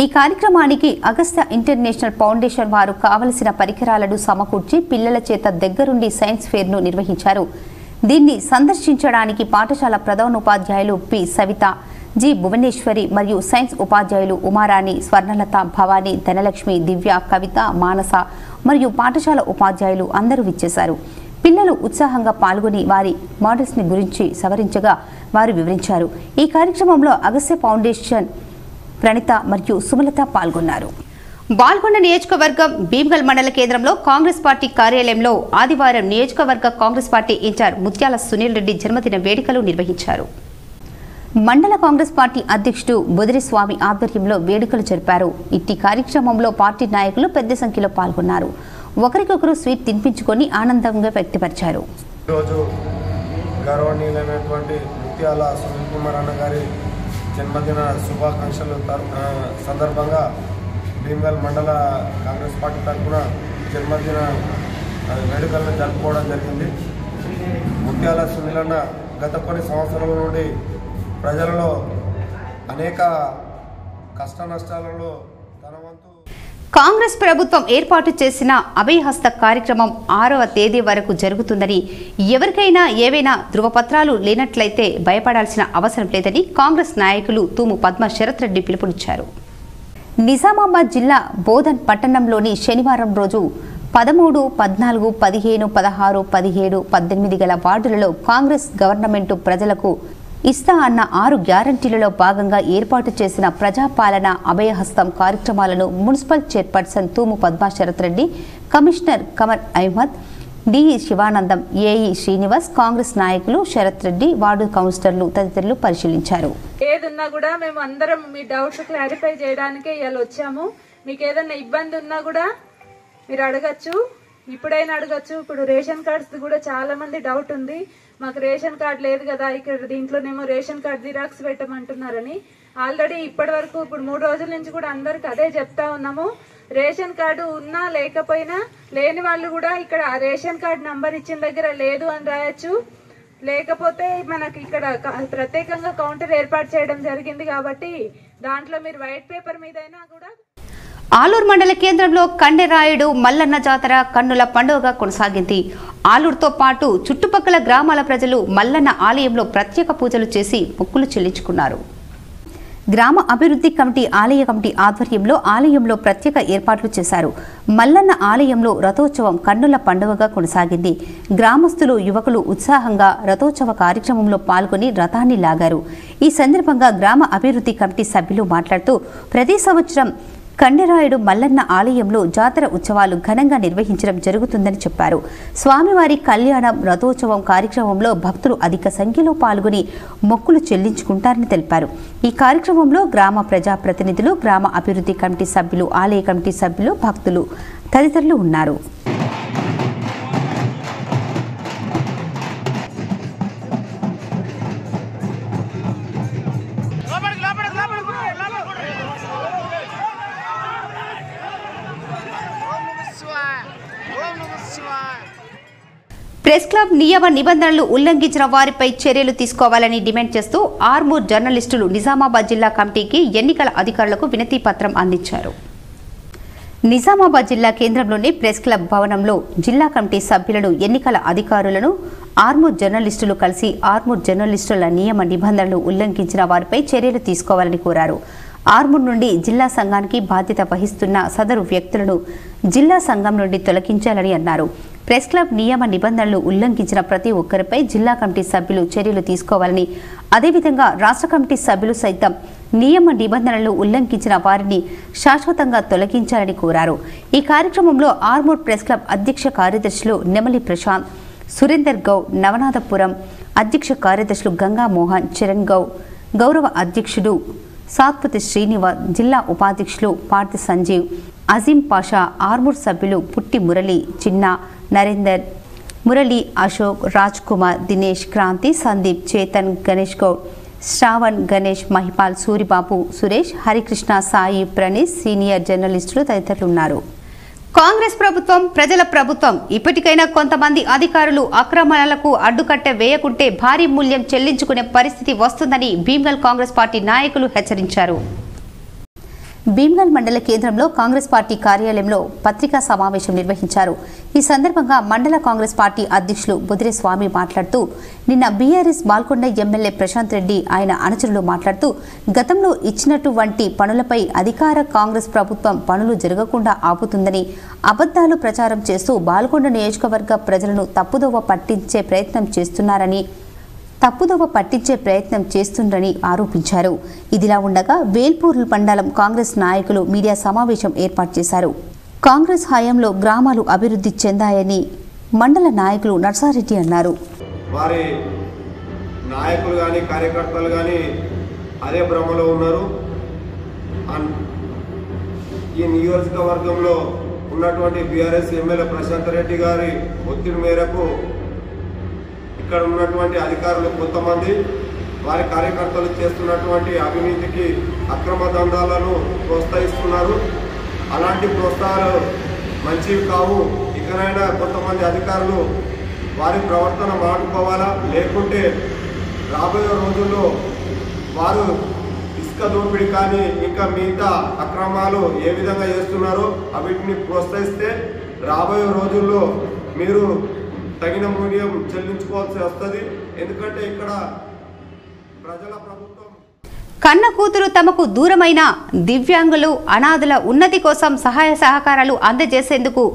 ఈ కార్యక్రమానికి అగస్త్య ఇంటర్నేషనల్ ఫౌండేషన్ వారు కావలసిన పరికరాలను సమకూర్చి పిల్లల చేత దగ్గరుండి సైన్స్ ఫేర్ను నిర్వహించారు. దీన్ని సందర్శించడానికి పాఠశాల ప్రధానోపాధ్యాయులు పి సవిత, జి భువనేశ్వరి మరియు సైన్స్ ఉపాధ్యాయులు ఉమారాణి, స్వర్ణలత, భవానీ, ధనలక్ష్మి, దివ్య, కవిత, మానస మరియు పాఠశాల ఉపాధ్యాయులు అందరూ విచ్చేశారు. పిల్లలు ఉత్సాహంగా పాల్గొని వారి మోడల్స్ని గురించి సవరించగా వారు వివరించారు. ఈ కార్యక్రమంలో అగస్త్య ఫౌండేషన్ ప్రణిత మరియు సుమలత పాల్గొన్నారు. బాల్కొండ నియోజకవర్గం భీమ్గల్ మండల కేంద్రంలో కాంగ్రెస్ పార్టీ కార్యాలయంలో ఆదివారం నియోజకవర్గ కాంగ్రెస్ పార్టీ ఇన్ఛార్జ్ ముత్యాల సునీల్ రెడ్డి జన్మదిన వేడుకలు నిర్వహించారు. మండల కాంగ్రెస్ పార్టీ అధ్యక్షుడు బుదిరిస్వామి ఆధ్వర్యంలో వేడుకలు జరిపారు. ఇట్టి కార్యక్రమంలో పార్టీ నాయకులు పెద్ద సంఖ్యలో పాల్గొన్నారు. ఒకరికొకరు స్వీట్ తినిపించుకొని ఆనందంగా వ్యక్తపరిచారు. ఈరోజు గౌరవనీయులైనటువంటి ముత్యాల సునీల్ కుమార్ అన్న గారి జన్మదిన శుభాకాంక్షలు సందర్భంగా భీమ్గల్ మండల కాంగ్రెస్ పార్టీ తరఫున జన్మదిన వేడుకలను జరుపుకోవడం జరిగింది. ముత్యాల సునీల్ అన్న గత కొన్ని సంవత్సరాల నుండి ప్రజలలో అనేక కష్ట నష్టాలలో తన వంతు కాంగ్రెస్ ప్రభుత్వం ఏర్పాటు చేసిన అభయహస్త కార్యక్రమం 6వ తేదీ వరకు జరుగుతుందని, ఎవరికైనా ఏవైనా ధృవపత్రాలు లేనట్లయితే భయపడాల్సిన అవసరం లేదని కాంగ్రెస్ నాయకులు తూము పద్మ శరత్ రెడ్డి పిలుపునిచ్చారు. నిజామాబాద్ జిల్లా బోధన్ పట్టణంలోని శనివారం రోజు 13, 14, 15, 16, 17, 18 గల వార్డులలో కాంగ్రెస్ గవర్నమెంట్ ప్రజలకు ఇస్తా అన్న 6 గ్యారంటీలలో భాగంగా ఏర్పాటు చేసిన ప్రజాపాలన అభయహస్తం కార్యక్రమాలను municipal chairperson Thumu Padma Sharath Reddy, commissioner Kamar Ahmed, DE Shivanandam, AE Srinivas, Congress నాయకులు శరత్ రెడ్డి, వార్డు కౌన్సిలర్లు తదితరులు పరిశీలించారు. ఏదున్నా కూడా మేము అందరం మీ డౌట్స్ క్లారిఫై చేయడానికే ఇవాళ వచ్చాము. మీకు ఏదైనా ఇబ్బంది ఉన్నా కూడా మీరు అడగచ్చు, ఇప్పుడైనా అడగచ్చు. ఇప్పుడు రేషన్ కార్డ్స్ కూడా చాలా మంది డౌట్ ఉంది, మాకు రేషన్ కార్డ్ లేదు కదా, ఇక్కడ దీంట్లోనేమో రేషన్ కార్డ్ జిరాక్స్ పెట్టమంటున్నారని. ఆల్రెడీ ఇప్పటి వరకు ఇప్పుడు 3 రోజుల నుంచి కూడా అందరికి అదే చెప్తా ఉన్నాము. రేషన్ కార్డు ఉన్నా లేకపోయినా లేని వాళ్ళు కూడా ఇక్కడ రేషన్ కార్డు నంబర్ ఇచ్చిన దగ్గర లేదు అని రాయొచ్చు. లేకపోతే మనకి ఇక్కడ ప్రత్యేకంగా కౌంటర్ ఏర్పాటు చేయడం జరిగింది కాబట్టి దాంట్లో మీరు వైట్ పేపర్ మీదైనా కూడా. ఆలూరు మండల కేంద్రంలో కండెరాయుడు మల్లన్న జాతర కన్నుల పండుగగా కొనసాగింది. ఆలూరుతో పాటు చుట్టుపక్కల గ్రామాల ప్రజలు మల్లన్న ఆలయంలో ప్రత్యేక పూజలు చేసి మొక్కులు చెల్లించుకున్నారు. గ్రామ అభివృద్ధి కమిటీ, ఆలయ కమిటీ ఆధ్వర్యంలో ఆలయంలో ప్రత్యేక ఏర్పాట్లు చేశారు. మల్లన్న ఆలయంలో రథోత్సవం కన్నుల పండుగగా కొనసాగింది. గ్రామస్తులు, యువకులు ఉత్సాహంగా రథోత్సవ కార్యక్రమంలో పాల్గొని రథాన్ని లాగారు. ఈ సందర్భంగా గ్రామ అభివృద్ధి కమిటీ సభ్యులు మాట్లాడుతూ ప్రతి సంవత్సరం కండెరాయుడు మల్లన్న ఆలయంలో జాతర ఉత్సవాలు ఘనంగా నిర్వహించడం జరుగుతుందని చెప్పారు. స్వామివారి కళ్యాణం, రథోత్సవం కార్యక్రమంలో భక్తులు అధిక సంఖ్యలో పాల్గొని మొక్కులు చెల్లించుకుంటారని తెలిపారు. ఈ కార్యక్రమంలో గ్రామ ప్రజాప్రతినిధులు, గ్రామ అభివృద్ధి కమిటీ సభ్యులు, ఆలయ కమిటీ సభ్యులు, భక్తులు తదితరులు ఉన్నారు. ప్రెస్ క్లబ్ నియమ నిబంధనలు ఉల్లంఘించిన వారిపై చర్యలు తీసుకోవాలని డిమాండ్ చేస్తూ ఆర్మూర్ జర్నలిస్టులు నిజామాబాద్ జిల్లా కమిటీకి ఎన్నికల అధికారులకు వినతి పత్రం అందించారు. నిజామాబాద్ జిల్లా కేంద్రంలోని ప్రెస్ క్లబ్ భవనంలో జిల్లా కమిటీ సభ్యులను, ఎన్నికల అధికారులను ఆర్మూర్ జర్నలిస్టులు కలిసి ఆర్మూర్ జర్నలిస్టుల నియమ నిబంధనలు ఉల్లంఘించిన వారిపై చర్యలు తీసుకోవాలని కోరారు. ఆర్మూర్ నుండి జిల్లా సంఘానికి బాధ్యత వహిస్తున్న సదరు వ్యక్తులను జిల్లా సంఘం నుండి తొలగించాలని అన్నారు. ప్రెస్ క్లబ్ నియమ నిబంధనలు ఉల్లంఘించిన ప్రతి ఒక్కరిపై జిల్లా కమిటీ సభ్యులు చర్యలు తీసుకోవాలని, అదేవిధంగా రాష్ట్ర కమిటీ సభ్యులు సైతం నియమ నిబంధనలు ఉల్లంఘించిన వారిని శాశ్వతంగా తొలగించాలని కోరారు. ఈ కార్యక్రమంలో ఆర్మూర్ ప్రెస్ క్లబ్ అధ్యక్ష కార్యదర్శులు నెమలి ప్రశాంత్, సురేందర్ గౌడ్, నవనాథపురం అధ్యక్ష కార్యదర్శులు గంగా మోహన్, చరణ్ గౌడ్, గౌరవ అధ్యక్షుడు సాత్పతి శ్రీనివాస్, జిల్లా ఉపాధ్యక్షులు పార్తి సంజీవ్, అజీం పాషా, ఆర్మూర్ సభ్యులు పుట్టి మురళి, చిన్న నరేందర్, మురళి, అశోక్, రాజ్ కుమార్, దినేష్, క్రాంతి, సందీప్, చేతన్, గణేష్ గౌడ్, శ్రావణ్, గణేష్, మహిపాల్, సూరిబాబు, సురేష్, హరికృష్ణ, సాయి, ప్రణీష్, సీనియర్ జర్నలిస్టులు తదితరులు ఉన్నారు. కాంగ్రెస్ ప్రభుత్వం ప్రజల ప్రభుత్వం. ఇప్పటికైనా కొంతమంది అధికారులు అక్రమాలకు అడ్డుకట్ట వేయకుంటే భారీ మూల్యం చెల్లించుకునే పరిస్థితి వస్తుందని భీమ్గల్ కాంగ్రెస్ పార్టీ నాయకులు హెచ్చరించారు. భీమ్గల్ మండల కేంద్రంలో కాంగ్రెస్ పార్టీ కార్యాలయంలో పత్రికా సమావేశం నిర్వహించారు. ఈ సందర్భంగా మండల కాంగ్రెస్ పార్టీ అధ్యక్షులు బుదిరే స్వామి మాట్లాడుతూ నిన్న బీఆర్ఎస్ బాల్కొండ ఎమ్మెల్యే ప్రశాంత్ రెడ్డి ఆయన అనుచరులు మాట్లాడుతూ గతంలో ఇచ్చినటువంటి పనులపై అధికార కాంగ్రెస్ ప్రభుత్వం పనులు జరగకుండా ఆపుతుందని అబద్ధాలు ప్రచారం చేస్తూ బాల్కొండ నియోజకవర్గ ప్రజలను తప్పుదోవ పట్టించే ప్రయత్నం చేస్తుందని ఆరోపించారు. ఇదిలా ఉండగా వేల్పూర్ మండలం కాంగ్రెస్ నాయకులు మీడియా సమావేశం ఏర్పాటు చేశారు. కాంగ్రెస్ హయాంలో గ్రామాలు అభివృద్ధి చెందాయని మండల నాయకులు నర్సారెడ్డి అన్నారు. వారి నాయకులు కానీ కార్యకర్తలు కానీ అదే భ్రమలో ఉన్నారు. ఈ నియోజకవర్గంలో ఉన్నటువంటి బీఆర్ఎస్ ఎమ్మెల్యే ప్రశాంత్ రెడ్డి గారి ఒత్తిడి మేరకు ఇక్కడ ఉన్నటువంటి అధికారులు కొంతమంది వారి కార్యకర్తలు చేస్తున్నటువంటి అవినీతికి అక్రమ దందాలను ప్రోత్సహిస్తున్నారు. అలాంటి ప్రోత్సాహాలు మంచివి కావు. ఇకనైనా కొంతమంది అధికారులు వారి ప్రవర్తన మానుకోవాలా, లేకుంటే రాబోయే రోజుల్లో వారు ఇసుక దోపిడీ కానీ ఇంకా మిగతా అక్రమాలు ఏ విధంగా చేస్తున్నారో వీటిని ప్రోత్సహిస్తే రాబోయే రోజుల్లో మీరు తగిన మూల్యం చెల్లించుకోవాల్సి వస్తుంది. ఎందుకంటే ఇక్కడ ప్రజల ప్రభుత్వం కన్న కూతురు తమకు దూరమైన దివ్యాంగులు అనాథుల ఉన్నతి కోసం సహాయ సహకారాలు అందజేసేందుకు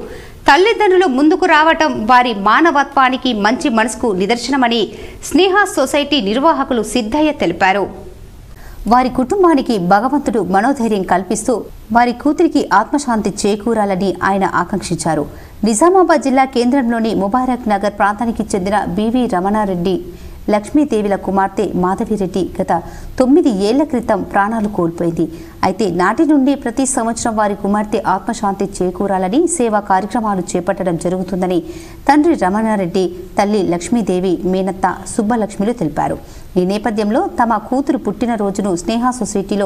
తల్లిదండ్రులు ముందుకు రావటం వారి మానవత్వానికి మంచి మనసుకు నిదర్శనమని స్నేహ సొసైటీ నిర్వాహకులు సిద్ధయ్య తెలిపారు. వారి కుటుంబానికి భగవంతుడు మనోధైర్యం కల్పిస్తూ వారి కూతురికి ఆత్మశాంతి చేకూరాలని ఆయన ఆకాంక్షించారు. నిజామాబాద్ జిల్లా కేంద్రంలోని ముబారక్ నగర్ ప్రాంతానికి చెందిన బివి రమణారెడ్డి లక్ష్మీదేవిల కుమార్తె మాధవిరెడ్డి గత 9 ఏళ్ల క్రితం ప్రాణాలు కోల్పోయింది. అయితే నాటి నుండి ప్రతి సంవత్సరం వారి కుమార్తె ఆత్మశాంతి చేకూరాలని సేవా కార్యక్రమాలు చేపట్టడం జరుగుతుందని తండ్రి రమణారెడ్డి, తల్లి లక్ష్మీదేవి, మేనత్త సుబ్బలక్ష్మిలు తెలిపారు. ఈ నేపథ్యంలో తమ కూతురు పుట్టినరోజును స్నేహ సొసైటీలో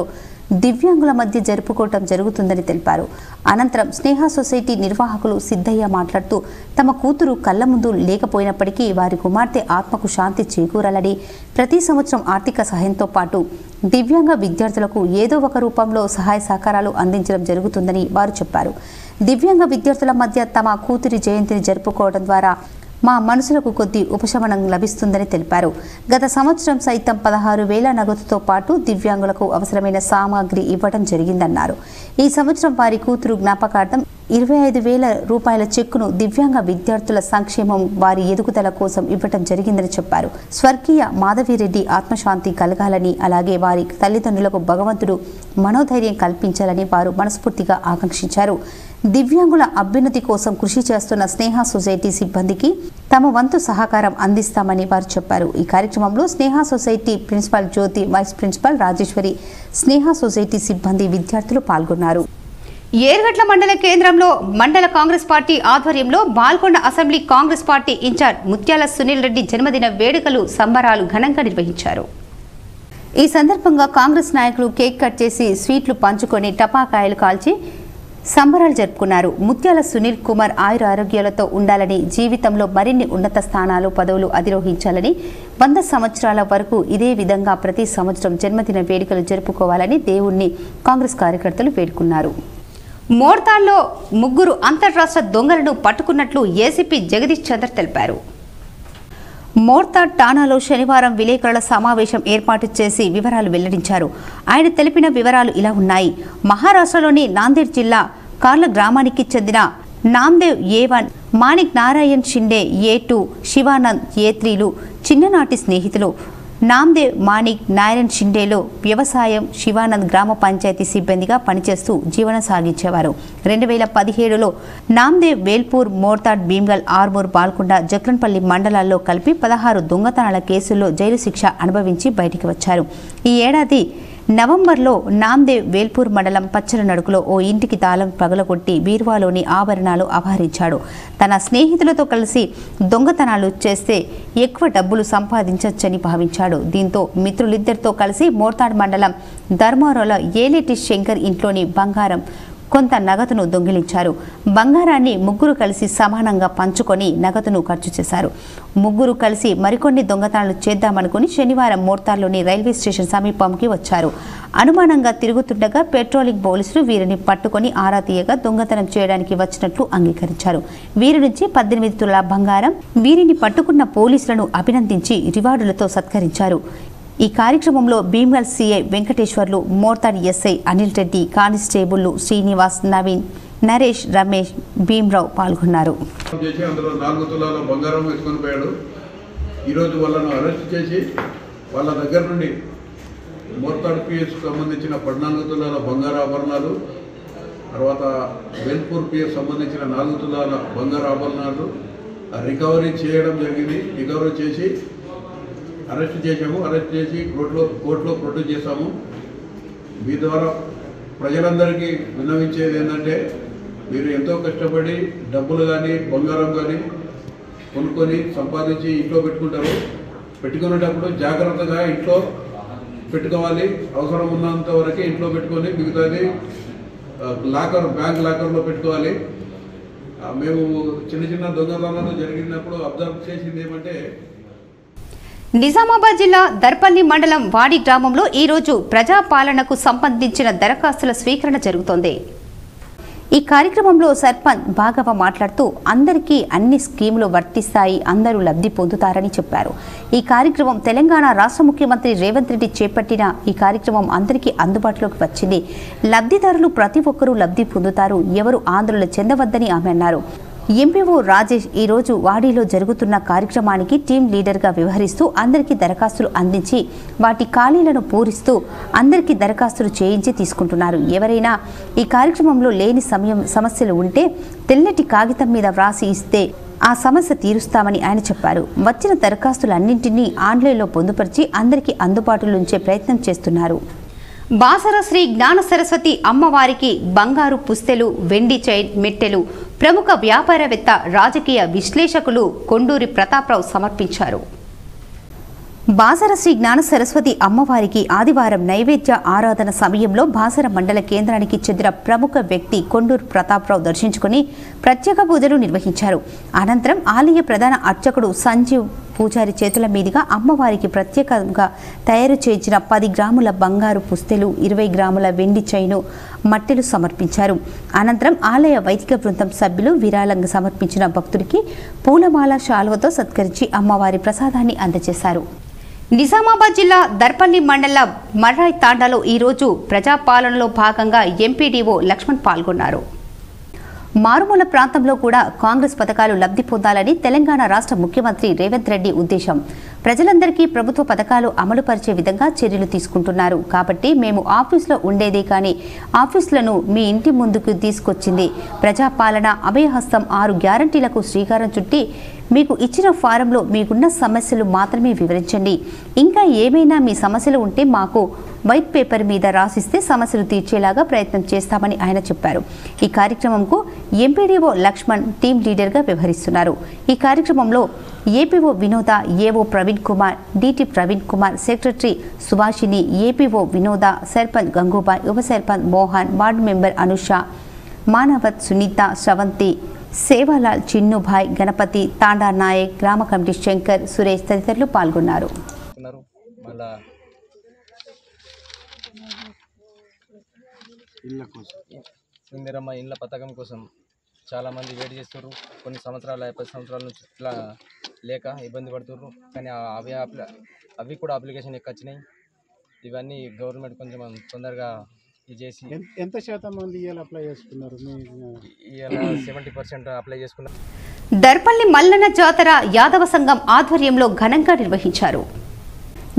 దివ్యాంగుల మధ్య జరుపుకోవటం జరుగుతుందని తెలిపారు. అనంతరం స్నేహ సొసైటీ నిర్వాహకులు సిద్ధయ్య మాట్లాడుతూ తమ కూతురు కళ్ల ముందు లేకపోయినప్పటికీ వారి కుమార్తె ఆత్మకు శాంతి చేకూరాలని ప్రతి సంవత్సరం ఆర్థిక సహాయంతో పాటు దివ్యాంగ విద్యార్థులకు ఏదో ఒక రూపంలో సహాయ సహకారాలు అందించడం జరుగుతుందని వారు చెప్పారు. దివ్యాంగ విద్యార్థుల మధ్య తమ కూతురి జయంతిని జరుపుకోవడం ద్వారా మా మనసులకు కొద్ది ఉపశమనం లభిస్తుందని తెలిపారు. గత సంవత్సరం సైతం 16,000 నగదుతో పాటు దివ్యాంగులకు అవసరమైన సామాగ్రి ఇవ్వడం జరిగిందన్నారు. ఈ సంవత్సరం వారి కూతురు జ్ఞాపకార్థం 25,000 రూపాయల చెక్కును దివ్యాంగ విద్యార్థుల సంక్షేమం, వారి ఎదుగుదల కోసం ఇవ్వడం జరిగిందని చెప్పారు. స్వర్గీయ మాధవిరెడ్డి ఆత్మశాంతి కలగాలని, అలాగే వారి తల్లిదండ్రులకు భగవంతుడు మనోధైర్యం కల్పించాలని వారు మనస్ఫూర్తిగా ఆకాంక్షించారు. దివ్యాంగుల అభ్యున్నతి కోసం కృషి చేస్తున్న స్నేహ సొసైటీ సిబ్బందికి తమ వంతు సహకారం అందిస్తామని వారు చెప్పారు. ఈ కార్యక్రమంలో స్నేహ సొసైటీ ప్రిన్సిపల్ జ్యోతి, వైస్ ప్రిన్సిపల్ రాజేశ్వరి, స్నేహ సొసైటీ సిబ్బంది, విద్యార్థులు పాల్గొన్నారు. ఏర్గట్ల మండల కేంద్రంలో మండల కాంగ్రెస్ పార్టీ ఆధ్వర్యంలో Balkonda assembly Congress party incharge Mutyala Sunil Reddy జన్మదిన వేడుకలు సంబరాలు ఘనంగా నిర్వహించారు. ఈ సందర్భంగా కాంగ్రెస్ నాయకులు కేక్ కట్ చేసి స్వీట్లు పంచుకొని టపాకాయలు కాల్చి సంబరాలు జరుపుకున్నారు. ముత్యాల సునీల్ కుమార్ ఆయుర ఆరోగ్యాలతో ఉండాలని, జీవితంలో మరిన్ని ఉన్నత స్థానాలు, పదవులు అధిరోహించాలని, 100 సంవత్సరాల వరకు ఇదే విధంగా ప్రతి సంవత్సరం జన్మదిన వేడుకలు జరుపుకోవాలని దేవుణ్ణి కాంగ్రెస్ కార్యకర్తలు వేడుకున్నారు. మోర్తాడ్లో 3 అంతర్రాష్ట్ర దొంగలను పట్టుకున్నట్లు ఏసీపీ జగదీష్ చంద్ర తెలిపారు. మోర్తాడ్ ఠాణాలో శనివారం విలేకరుల సమావేశం ఏర్పాటు చేసి వివరాలు వెల్లడించారు. ఆయన తెలిపిన వివరాలు ఇలా ఉన్నాయి. మహారాష్ట్రలోని నాందేడ్ జిల్లా కార్ల గ్రామానికి చెందిన నామ్దేవ్ A1, మాణిక్ నారాయణ్ షిండే A2, శివానంద్ A3లు చిన్ననాటి స్నేహితులు. నామ్దేవ్, మాణిక్ నారాయణ్ షిండేలో వ్యవసాయం, శివానంద్ గ్రామ పంచాయతీ సిబ్బందిగా పనిచేస్తూ జీవనం సాగించేవారు. 2017లో నామ్దేవ్ వేల్పూర్, మోర్తాడ్, భీమ్గల్, ఆర్మూర్, బాల్కొండ, జక్రన్పల్లి మండలాల్లో కలిపి 16 దొంగతనాల కేసుల్లో జైలు శిక్ష అనుభవించి బయటికి వచ్చారు. ఈ ఏడాది నవంబర్లో నామ్దేవ్ వేల్పూర్ మండలం పచ్చరనడుకులో ఓ ఇంటికి తాళం పగలగొట్టి బీరువాలోని ఆభరణాలు అపహరించాడు. తన స్నేహితులతో కలిసి దొంగతనాలు చేస్తే ఎక్కువ డబ్బులు సంపాదించవచ్చని భావించాడు. దీంతో మిత్రులిద్దరితో కలిసి మోర్తాడ్ మండలం ధర్మారోలో ఏలేటి శంకర్ ఇంట్లోని బంగారం కొంత నగదును దొంగిలించారు. బంగారాన్ని ముగ్గురు కలిసి సమానంగా పంచుకొని నగదును ఖర్చు చేశారు. ముగ్గురు కలిసి మరికొన్ని దొంగతనాలు చేద్దామనుకుని శనివారం మోర్తార్లోని రైల్వే స్టేషన్ సమీపంకి వచ్చారు. అనుమానంగా తిరుగుతుండగా పెట్రోలింగ్ పోలీసులు వీరిని పట్టుకొని ఆరా తీయగా దొంగతనం చేయడానికి వచ్చినట్లు అంగీకరించారు. వీరి నుంచి 18 తులాల బంగారం. వీరిని పట్టుకున్న పోలీసులను అభినందించి రివార్డులతో సత్కరించారు. ఈ కార్యక్రమంలో భీమ్గల్ సిఐ వెంకటేశ్వర్లు, మోర్తాడ్ ఎస్ఐ అనిల్ రెడ్డి, కానిస్టేబుల్లు శ్రీనివాస్, నవీన్, నరేష్, రమేష్, భీమ్రావు పాల్గొన్నారు. అందులో 4 తులాల బంగారం ఎత్తుకొని పోయాడు. ఈరోజు వాళ్ళను అరెస్ట్ చేసి వాళ్ళ దగ్గర నుండి మోర్తాడ్ పిఎస్కు సంబంధించిన 14 తులాల బంగారు ఆభరణాలు, తర్వాత వెల్పూర్ పిఎస్ సంబంధించిన 4 తులాల బంగారు ఆభరణాలు రికవరీ చేయడం జరిగింది. రికవరీ చేసి అరెస్ట్ చేశాము. అరెస్ట్ చేసి కోర్టులో ప్రొడ్యూస్ చేశాము. మీ ద్వారా ప్రజలందరికీ విన్నవించేది ఏంటంటే, మీరు ఎంతో కష్టపడి డబ్బులు కానీ బంగారం కానీ కొనుక్కొని సంపాదించి ఇంట్లో పెట్టుకుంటారు. పెట్టుకునేటప్పుడు జాగ్రత్తగా ఇంట్లో పెట్టుకోవాలి. అవసరం ఉన్నంత వరకే ఇంట్లో పెట్టుకొని మిగతాది బ్యాంక్ లాకర్లో పెట్టుకోవాలి. మేము చిన్న దొంగతనాలు జరిగినప్పుడు అబ్జర్వ్ చేసింది ఏమంటే, నిజామాబాద్ జిల్లా దర్పల్లి మండలం వాడి గ్రామంలో ఈరోజు ప్రజాపాలనకు సంబంధించిన దరఖాస్తుల స్వీకరణ జరుగుతోంది. ఈ కార్యక్రమంలో సర్పంచ్ భాగవ మాట్లాడుతూ అందరికీ అన్ని స్కీములు వర్తిస్తాయి, అందరూ లబ్ధి పొందుతారని చెప్పారు. ఈ కార్యక్రమం తెలంగాణ రాష్ట్ర ముఖ్యమంత్రి రేవంత్ రెడ్డి చేపట్టిన ఈ కార్యక్రమం అందరికీ అందుబాటులోకి వచ్చింది. లబ్ధిదారులు ప్రతి ఒక్కరూ లబ్ధి పొందుతారు, ఎవరు ఆందోళన చెందవద్దని ఆమె అన్నారు. ఎంపీఓ రాజేష్ ఈరోజు వాడిలో జరుగుతున్న కార్యక్రమానికి టీం లీడర్గా వ్యవహరిస్తూ అందరికీ దరఖాస్తులు అందించి వాటి ఖాళీలను పూరిస్తూ అందరికీ దరఖాస్తులు చేయించి తీసుకుంటున్నారు. ఎవరైనా ఈ కార్యక్రమంలో లేని సమస్యలు ఉంటే తెల్లటి కాగితం మీద వ్రాసి ఇస్తే ఆ సమస్య తీరుస్తామని ఆయన చెప్పారు. వచ్చిన దరఖాస్తులన్నింటినీ ఆన్లైన్లో పొందుపరిచి అందరికీ అందుబాటులో ఉంచే ప్రయత్నం చేస్తున్నారు. బాసర శ్రీ జ్ఞాన సరస్వతి అమ్మవారికి బంగారు పుస్తెలు, వెండి చైన్, మెట్టెలు ప్రముఖ వ్యాపారవేత్త, రాజకీయ విశ్లేషకులు కొండూరి ప్రతాప్రావు సమర్పించారు. బాసర శ్రీ జ్ఞాన సరస్వతి అమ్మవారికి ఆదివారం నైవేద్య ఆరాధన సమయంలో బాసర మండల కేంద్రానికి చెందిన ప్రముఖ వ్యక్తి కొండూరు ప్రతాప్రావు దర్శించుకుని ప్రత్యేక పూజలు నిర్వహించారు. అనంతరం ఆలయ ప్రధాన అర్చకుడు సంజీవ్ పూజారి చేతుల మీదుగా అమ్మవారికి ప్రత్యేకంగా తయారు చేయించిన 10 గ్రాముల బంగారు పుస్తెలు, 20 గ్రాముల వెండి చైను, మట్టెలు సమర్పించారు. అనంతరం ఆలయ వైదిక బృందం సభ్యులు విరాళంగా సమర్పించిన భక్తుడికి పూలమాల, శాలువతో సత్కరించి అమ్మవారి ప్రసాదాన్ని అందజేశారు. నిజామాబాద్ జిల్లా దర్పల్లి మండల మర్రాయ్ తాండాలో ఈరోజు ప్రజాపాలనలో భాగంగా ఎంపీడీఓ లక్ష్మణ్ పాల్గొన్నారు. మారుమూల ప్రాంతంలో కూడా కాంగ్రెస్ పథకాలు లబ్ధి పొందాలని తెలంగాణ రాష్ట్ర ముఖ్యమంత్రి రేవంత్ రెడ్డి ఉద్దేశం. ప్రజలందరికీ ప్రభుత్వ పథకాలు అమలు పరిచే విధంగా చర్యలు తీసుకుంటున్నారు. కాబట్టి మేము ఆఫీసులో ఉండేదే కానీ ఆఫీసులను మీ ఇంటి ముందుకు తీసుకొచ్చింది. ప్రజాపాలన, అభయహస్తం 6 గ్యారంటీలకు శ్రీకారం చుట్టి మీకు ఇచ్చిన ఫారంలో మీకున్న సమస్యలు మాత్రమే వివరించండి. ఇంకా ఏమైనా మీ సమస్యలు ఉంటే మాకు వైట్ పేపర్ మీద రాసిస్తే సమస్యలు తీర్చేలాగా ప్రయత్నం చేస్తామని ఆయన చెప్పారు. ఈ కార్యక్రమంకు ఎంపీడీఓ లక్ష్మణ్ టీం లీడర్గా వ్యవహరిస్తున్నారు. ఈ కార్యక్రమంలో APO Vinoda, AO Praveen Kumar, DT Praveen Kumar, secretary Subhashini, APO Vinoda, sarpanch Gangubai, ఉప సర్పంచ్ మోహన్, వార్డు మెంబర్ అనుష, మానవత్ సునీత, శ్రవంతి, సేవాలాల్, చిన్నుభాయ్, గణపతి, తాండా నాయక్, గ్రామ కమిటీ శంకర్, సురేష్ తదితరులు పాల్గొన్నారు. ఇందిరమ్మ ఇండ్ల పథకం కోసం చాలామంది వెయిట్ చేస్తున్నారు. కొన్ని సంవత్సరాలు 10 సంవత్సరాల నుంచి ఇట్లా లేక ఇబ్బంది పడుతున్నారు. కానీ అవి కూడా అప్లికేషన్ ఎక్కొచ్చినాయి. ఇవన్నీ గవర్నమెంట్ కొంచెం తొందరగా చేసి ఎంత శాతం మంది అప్లై చేసుకున్నారు? 70% అప్లై చేసుకున్నారు. దర్పల్లి మల్లన్న జాతర యాదవ సంఘం ఆధ్వర్యంలో ఘనంగా నిర్వహించారు.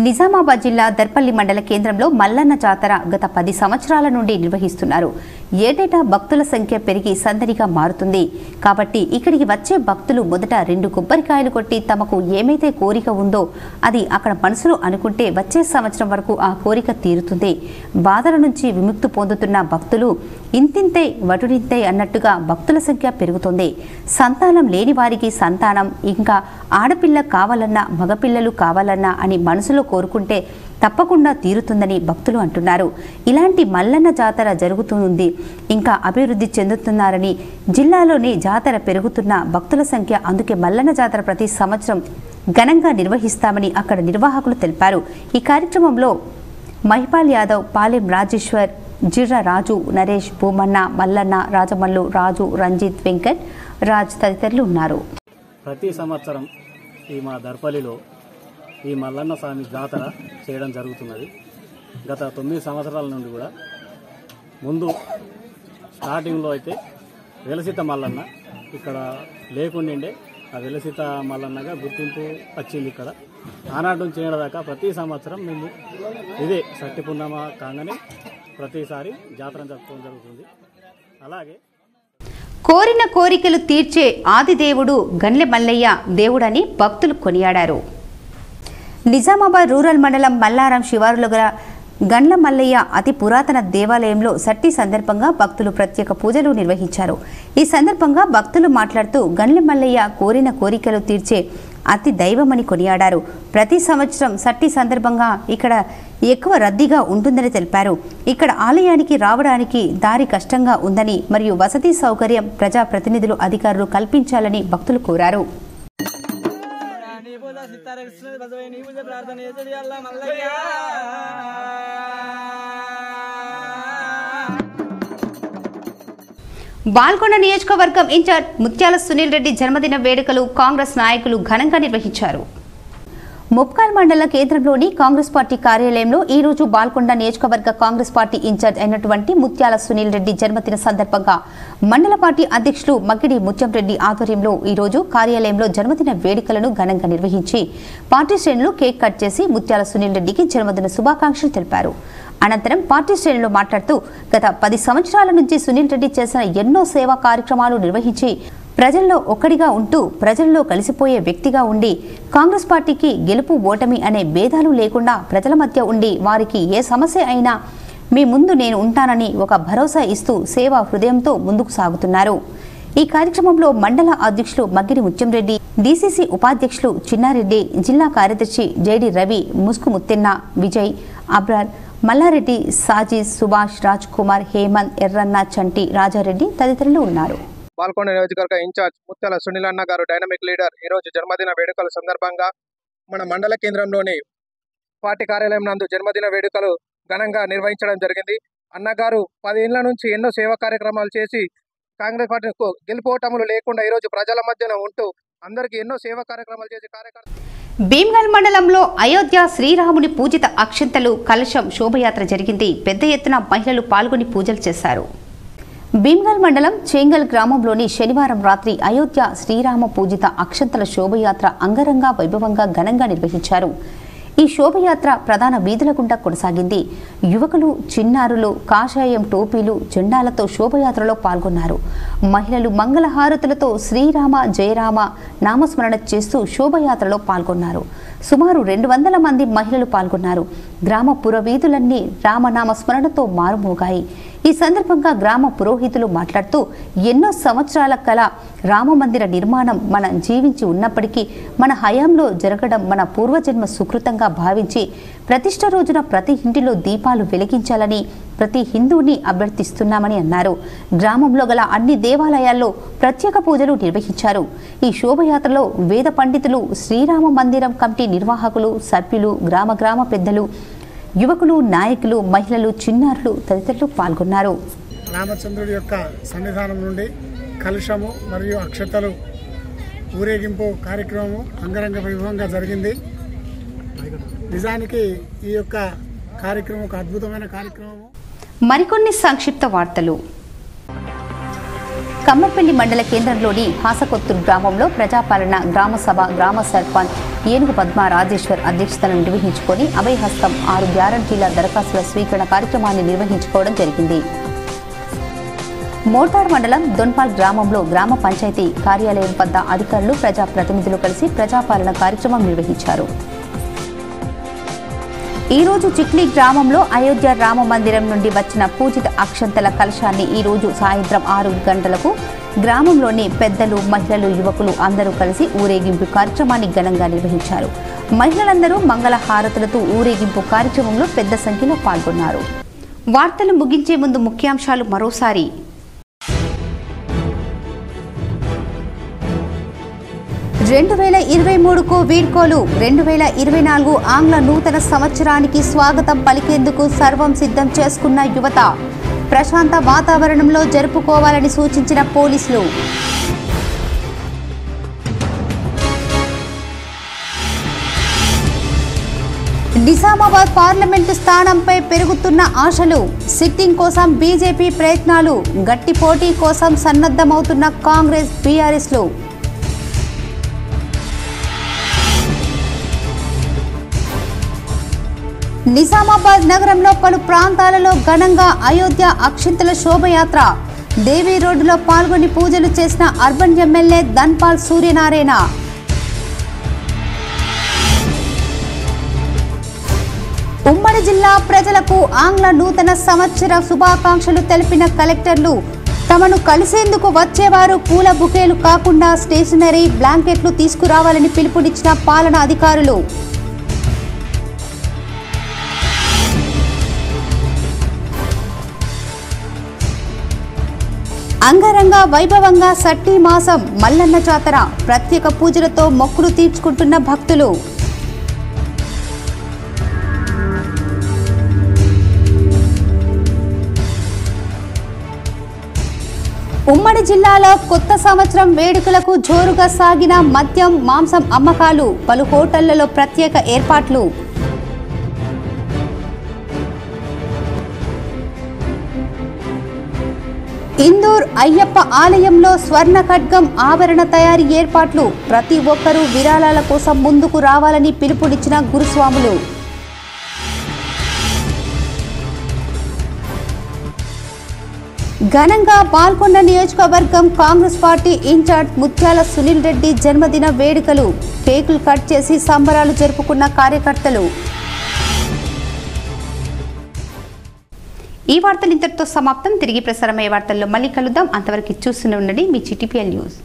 నిజామాబాద్ జిల్లా దర్పల్లి మండల కేంద్రంలో మల్లన్న జాతర గత 10 సంవత్సరాల నుండి నిర్వహిస్తున్నారు. ఏటేటా భక్తుల సంఖ్య పెరిగి సందడిగా మారుతుంది. కాబట్టి ఇక్కడికి వచ్చే భక్తులు మొదట 2 కొబ్బరికాయలు కొట్టి తమకు ఏమైతే కోరిక ఉందో అది అక్కడ మనసులో అనుకుంటే వచ్చే సంవత్సరం వరకు ఆ కోరిక తీరుతుంది. బాధల నుంచి విముక్తి పొందుతున్న భక్తులు ఇంతింతై వటుడింతై అన్నట్టుగా భక్తుల సంఖ్య పెరుగుతుంది. సంతానం లేని వారికి సంతానం, ఇంకా ఆడపిల్ల కావాలన్నా మగపిల్లలు కావాలన్నా అని మనసులో కోరుకుంటే తప్పకుండా తీరుతుందని భక్తులు అంటున్నారు. ఇలాంటి మల్లన్న జాతర జరుగుతుంది, ఇంకా అభివృద్ధి చెందుతున్నారని, జిల్లాలోని జాతర పెరుగుతున్న భక్తుల సంఖ్య, అందుకే మల్లన్న జాతర ప్రతి సంవత్సరం ఘనంగా నిర్వహిస్తామని అక్కడ నిర్వాహకులు తెలిపారు. ఈ కార్యక్రమంలో మహిపాల్ యాదవ్, పాలెం రాజేశ్వర్, జిర్ర రాజు, నరేష్, భూమన్న, మల్లన్న, రాజమల్లు, రాజు, రంజిత్, వెంకట్, రాజ్ తదితరులు ఉన్నారు. ప్రతి సంవత్సరం ఈ మా దర్పల్లిలో ఈ మల్లన్న స్వామి జాతర చేయడం జరుగుతున్నది. గత 9 సంవత్సరాల నుండి కూడా ముందు స్టార్టింగ్లో అయితే వెలసిత మల్లన్న ఇక్కడ లేకుండిండే, ఆ వెలసిత మల్లన్నగా గుర్తింపు వచ్చింది. ఇక్కడ ఆనాటి నుంచి చేయడం దాకా ప్రతి సంవత్సరం మేము ఇదే సట్టి పున్నమ కాగానే ప్రతిసారి జాతర జరుపుకోవడం జరుగుతుంది. అలాగే కోరిన కోరికలు తీర్చే ఆదిదేవుడు గండ్లె మల్లయ్య దేవుడని భక్తులు కొనియాడారు. నిజామాబాద్ రూరల్ మండలం మల్లారం శివారులో గల గండ్ల మల్లయ్య అతి పురాతన దేవాలయంలో సట్టి సందర్భంగా భక్తులు ప్రత్యేక పూజలు నిర్వహించారు. ఈ సందర్భంగా భక్తులు మాట్లాడుతూ గండ్ల మల్లయ్య కోరిన కోరికలు తీర్చే అతి దైవమని కొనియాడారు. ప్రతి సంవత్సరం సట్టి సందర్భంగా ఇక్కడ ఎక్కువ రద్దీగా ఉంటుందని తెలిపారు. ఇక్కడ ఆలయానికి రావడానికి దారి కష్టంగా ఉందని మరియు వసతి సౌకర్యం ప్రజాప్రతినిధులు, అధికారులు కల్పించాలని భక్తులు కోరారు. బాల్కొండ నియోజకవర్గం ఇన్ఛార్జ్ ముత్యాల సునీల్ రెడ్డి జన్మదిన వేడుకలు కాంగ్రెస్ నాయకులు ఘనంగా నిర్వహించారు. ముప్కాల్ మండల కేంద్రంలోని కాంగ్రెస్ పార్టీ కార్యాలయంలో ఈ రోజు బాల్కొండ నియోజకవర్గ కాంగ్రెస్ పార్టీ ఇన్ఛార్జ్ అయినటువంటి ముత్యాల సునీల్ రెడ్డి జన్మదిన సందర్భంగా మండల పార్టీ అధ్యక్షులు మగ్గిడి ముత్యం రెడ్డి ఆధ్వర్యంలో ఈ రోజు కార్యాలయంలో జన్మదిన వేడుకలను ఘనంగా నిర్వహించి పార్టీ శ్రేణులు కేక్ కట్ చేసి ముత్యాల సునీల్ రెడ్డికి జన్మదిన శుభాకాంక్షలు తెలిపారు. అనంతరం పార్టీ శ్రేణులు మాట్లాడుతూ గత 10 సంవత్సరాల నుంచి సునీల్ రెడ్డి చేసిన ఎన్నో సేవా కార్యక్రమాలు నిర్వహించి ప్రజల్లో ఒక్కడిగా ఉంటూ ప్రజల్లో కలిసిపోయే వ్యక్తిగా ఉండి కాంగ్రెస్ పార్టీకి గెలుపు ఓటమి అనే భేదాలు లేకుండా ప్రజల మధ్య ఉండి వారికి ఏ సమస్య అయినా మీ ముందు నేను ఉంటానని ఒక భరోసా ఇస్తూ సేవా హృదయంతో ముందుకు సాగుతున్నారు. ఈ కార్యక్రమంలో మండల అధ్యక్షులు మగ్గిడి ముత్యంరెడ్డి, డీసీసీ ఉపాధ్యక్షులు చిన్నారెడ్డి, జిల్లా కార్యదర్శి జేడి రవి, ముస్కు ముత్తెన్న, విజయ్, అబ్రార్, మల్లారెడ్డి, సాజీ, సుభాష్, రాజ్ కుమార్, హేమంత్, ఎర్రన్న, చంటి, రాజారెడ్డి తదితరులు ఉన్నారు. బాల్కొండ నియోజకవర్గ ఇన్ఛార్జ్ ముత్యాల సునీల్ అన్న గారు డైనమిక్ లీడర్ ఈరోజు జన్మదిన వేడుకల సందర్భంగా మన మండల కేంద్రంలోని పార్టీ కార్యాలయం నందు జన్మదిన వేడుకలు ఘనంగా నిర్వహించడం జరిగింది. అన్నగారు 10 ఏళ్ల నుంచి ఎన్నో సేవా కార్యక్రమాలు చేసి కాంగ్రెస్ పార్టీకు గెలుపోటములు లేకుండా ఈరోజు ప్రజల మధ్యన ఉంటూ అందరికీ ఎన్నో సేవా కార్యక్రమాలు చేసి భీమ్గల్ మండలంలో అయోధ్య శ్రీరాముని పూజిత అక్షంతలు కలశం శోభయాత్ర జరిగింది. పెద్ద ఎత్తున మహిళలు పాల్గొని పూజలు చేశారు. భీమ్గల్ మండలం చేంగల్ గ్రామంలోని శనివారం రాత్రి అయోధ్య శ్రీరామ పూజిత అక్షంతల శోభయాత్ర అంగరంగ వైభవంగా ఘనంగా నిర్వహించారు. ఈ శోభయాత్ర ప్రధాన వీధుల గుండా కొనసాగింది. యువకులు, చిన్నారులు కాషాయం టోపీలు, జెండాలతో శోభయాత్రలో పాల్గొన్నారు. మహిళలు మంగళహారతులతో శ్రీరామ జయరామ నామస్మరణ చేస్తూ శోభయాత్రలో పాల్గొన్నారు. సుమారు 200 మంది మహిళలు పాల్గొన్నారు. గ్రామ పురవీధులన్నీ రామనామ స్మరణతో మారుమోగాయి. ఈ సందర్భంగా గ్రామ పురోహితులు మాట్లాడుతూ ఎన్నో సంవత్సరాల కల రామమందిర నిర్మాణం మనం జీవించి ఉన్నప్పటికీ మన హయాంలో జరగడం మన పూర్వజన్మ సుకృతంగా భావించి ప్రతిష్ఠ రోజున ప్రతి ఇంటిలో దీపాలు వెలిగించాలని ప్రతి హిందువుని అభ్యర్థిస్తున్నామని అన్నారు. గ్రామంలో గల అన్ని దేవాలయాల్లో ప్రత్యేక పూజలు నిర్వహించారు. ఈ శోభయాత్రలో వేద పండితులు, శ్రీరామ మందిరం కమిటీ నిర్వాహకులు, సభ్యులు, గ్రామ పెద్దలు, యువకులు, నాయకులు, మహిళలు, చిన్నారులు తదితరులు పాల్గొన్నారు. రామచంద్రుడి యొక్క సన్నిధానం నుండి కలుషము మరియు అక్షతలు ఊరేగింపు కార్యక్రమము అంగరంగ వైభవంగా జరిగింది. నిజానికి ఈ యొక్క కార్యక్రమం ఒక అద్భుతమైన కార్యక్రమము. మరికొన్ని సంక్షిప్త వార్తలు. కమ్మపల్లి మండల కేంద్రంలోని హాసకొత్తూరు గ్రామంలో ప్రజాపాలన గ్రామ సభ గ్రామ సర్పంచ్ ఏనుగు పద్మ రాజేశ్వర్ అధ్యక్షతను నిర్వహించుకొని అభయహస్తం 6 గ్యారంటీల దరఖాస్తుల స్వీకరణ కార్యక్రమాన్ని నిర్వహించుకోవడం జరిగింది. మోటార్ మండలం దొన్పాల్ గ్రామంలో గ్రామ పంచాయతీ కార్యాలయం వద్ద అధికారులు, ప్రజాప్రతినిధులు కలిసి ప్రజాపాలన కార్యక్రమం నిర్వహించారు. ఈరోజు చిక్లీ గ్రామంలో అయోధ్య రామ మందిరం నుండి వచ్చిన పూజిత అక్షంతల కలశాన్ని ఈరోజు సాయంత్రం 6 గంటలకు గ్రామంలోని పెద్దలు, మహిళలు, యువకులు అందరూ కలిసి ఊరేగింపు కార్యక్రమాన్ని ఘనంగా నిర్వహించారు. మహిళలందరూ మంగళ హారతులతో ఊరేగింపు కార్యక్రమంలో పెద్ద సంఖ్యలో పాల్గొన్నారు. వార్తలు ముగించే ముందు ముఖ్యాంశాలు మరోసారి. 2023కు వీడ్కోలు. 2024 ఆంగ్ల నూతన సంవత్సరానికి స్వాగతం పలికేందుకు సర్వం సిద్ధం చేసుకున్న యువత. ప్రశాంత వాతావరణంలో జరుపుకోవాలని సూచించిన పోలీసులు. నిజామాబాద్ పార్లమెంటు స్థానంపై పెరుగుతున్న ఆశలు. సిట్టింగ్ కోసం బీజేపీ ప్రయత్నాలు. గట్టి పోటీ కోసం సన్నద్ధమవుతున్న కాంగ్రెస్, బీఆర్ఎస్లు. నిజామాబాద్ నగరంలో పలు ప్రాంతాలలో ఘనంగా అయోధ్య అక్షింతల శోభయాత్ర. దేవీ రోడ్డులో పాల్గొని పూజలు చేసిన అర్బన్ ఎమ్మెల్యే ధన్పాల్ సూర్యనారాయణ. ఉమ్మడి జిల్లా ప్రజలకు ఆంగ్ల నూతన సంవత్సర శుభాకాంక్షలు తెలిపిన కలెక్టర్లు. తమను కలిసేందుకు వచ్చేవారు పూల బుకేలు కాకుండా స్టేషనరీ, బ్లాంకెట్లు తీసుకురావాలని పిలుపునిచ్చిన పాలనా అధికారులు. అంగరంగ వైభవంగా సట్టి మాసం మల్లన్న జాతర. ప్రత్యేక పూజలతో మొక్కులు తీర్చుకుంటున్న భక్తులు. ఉమ్మడి జిల్లాలో కొత్త సంవత్సరం వేడుకలకు జోరుగా సాగిన మద్యం, మాంసం అమ్మకాలు. పలు హోటళ్లలో ప్రత్యేక ఏర్పాట్లు. ఇందూర్ అయ్యప్ప ఆలయంలో స్వర్ణ ఖడ్గం ఆభరణ తయారీ ఏర్పాట్లు. ప్రతి ఒక్కరూ విరాళాల కోసం ముందుకు రావాలని పిలుపునిచ్చిన గురుస్వాములు. ఘనంగా బాల్కొండ నియోజకవర్గం కాంగ్రెస్ పార్టీ ఇన్ఛార్జ్ ముత్యాల సునీల్ రెడ్డి జన్మదిన వేడుకలు. కేకులు కట్ చేసి సంబరాలు జరుపుకున్న కార్యకర్తలు. ఈ వార్తలు ఇంతటితో సమాప్తం. తిరిగి ప్రసారమయ్యే వార్తల్లో మళ్ళీ కలుద్దాం. అంతవరకు చూస్తూనే ఉండండి మీ GTPL న్యూస్.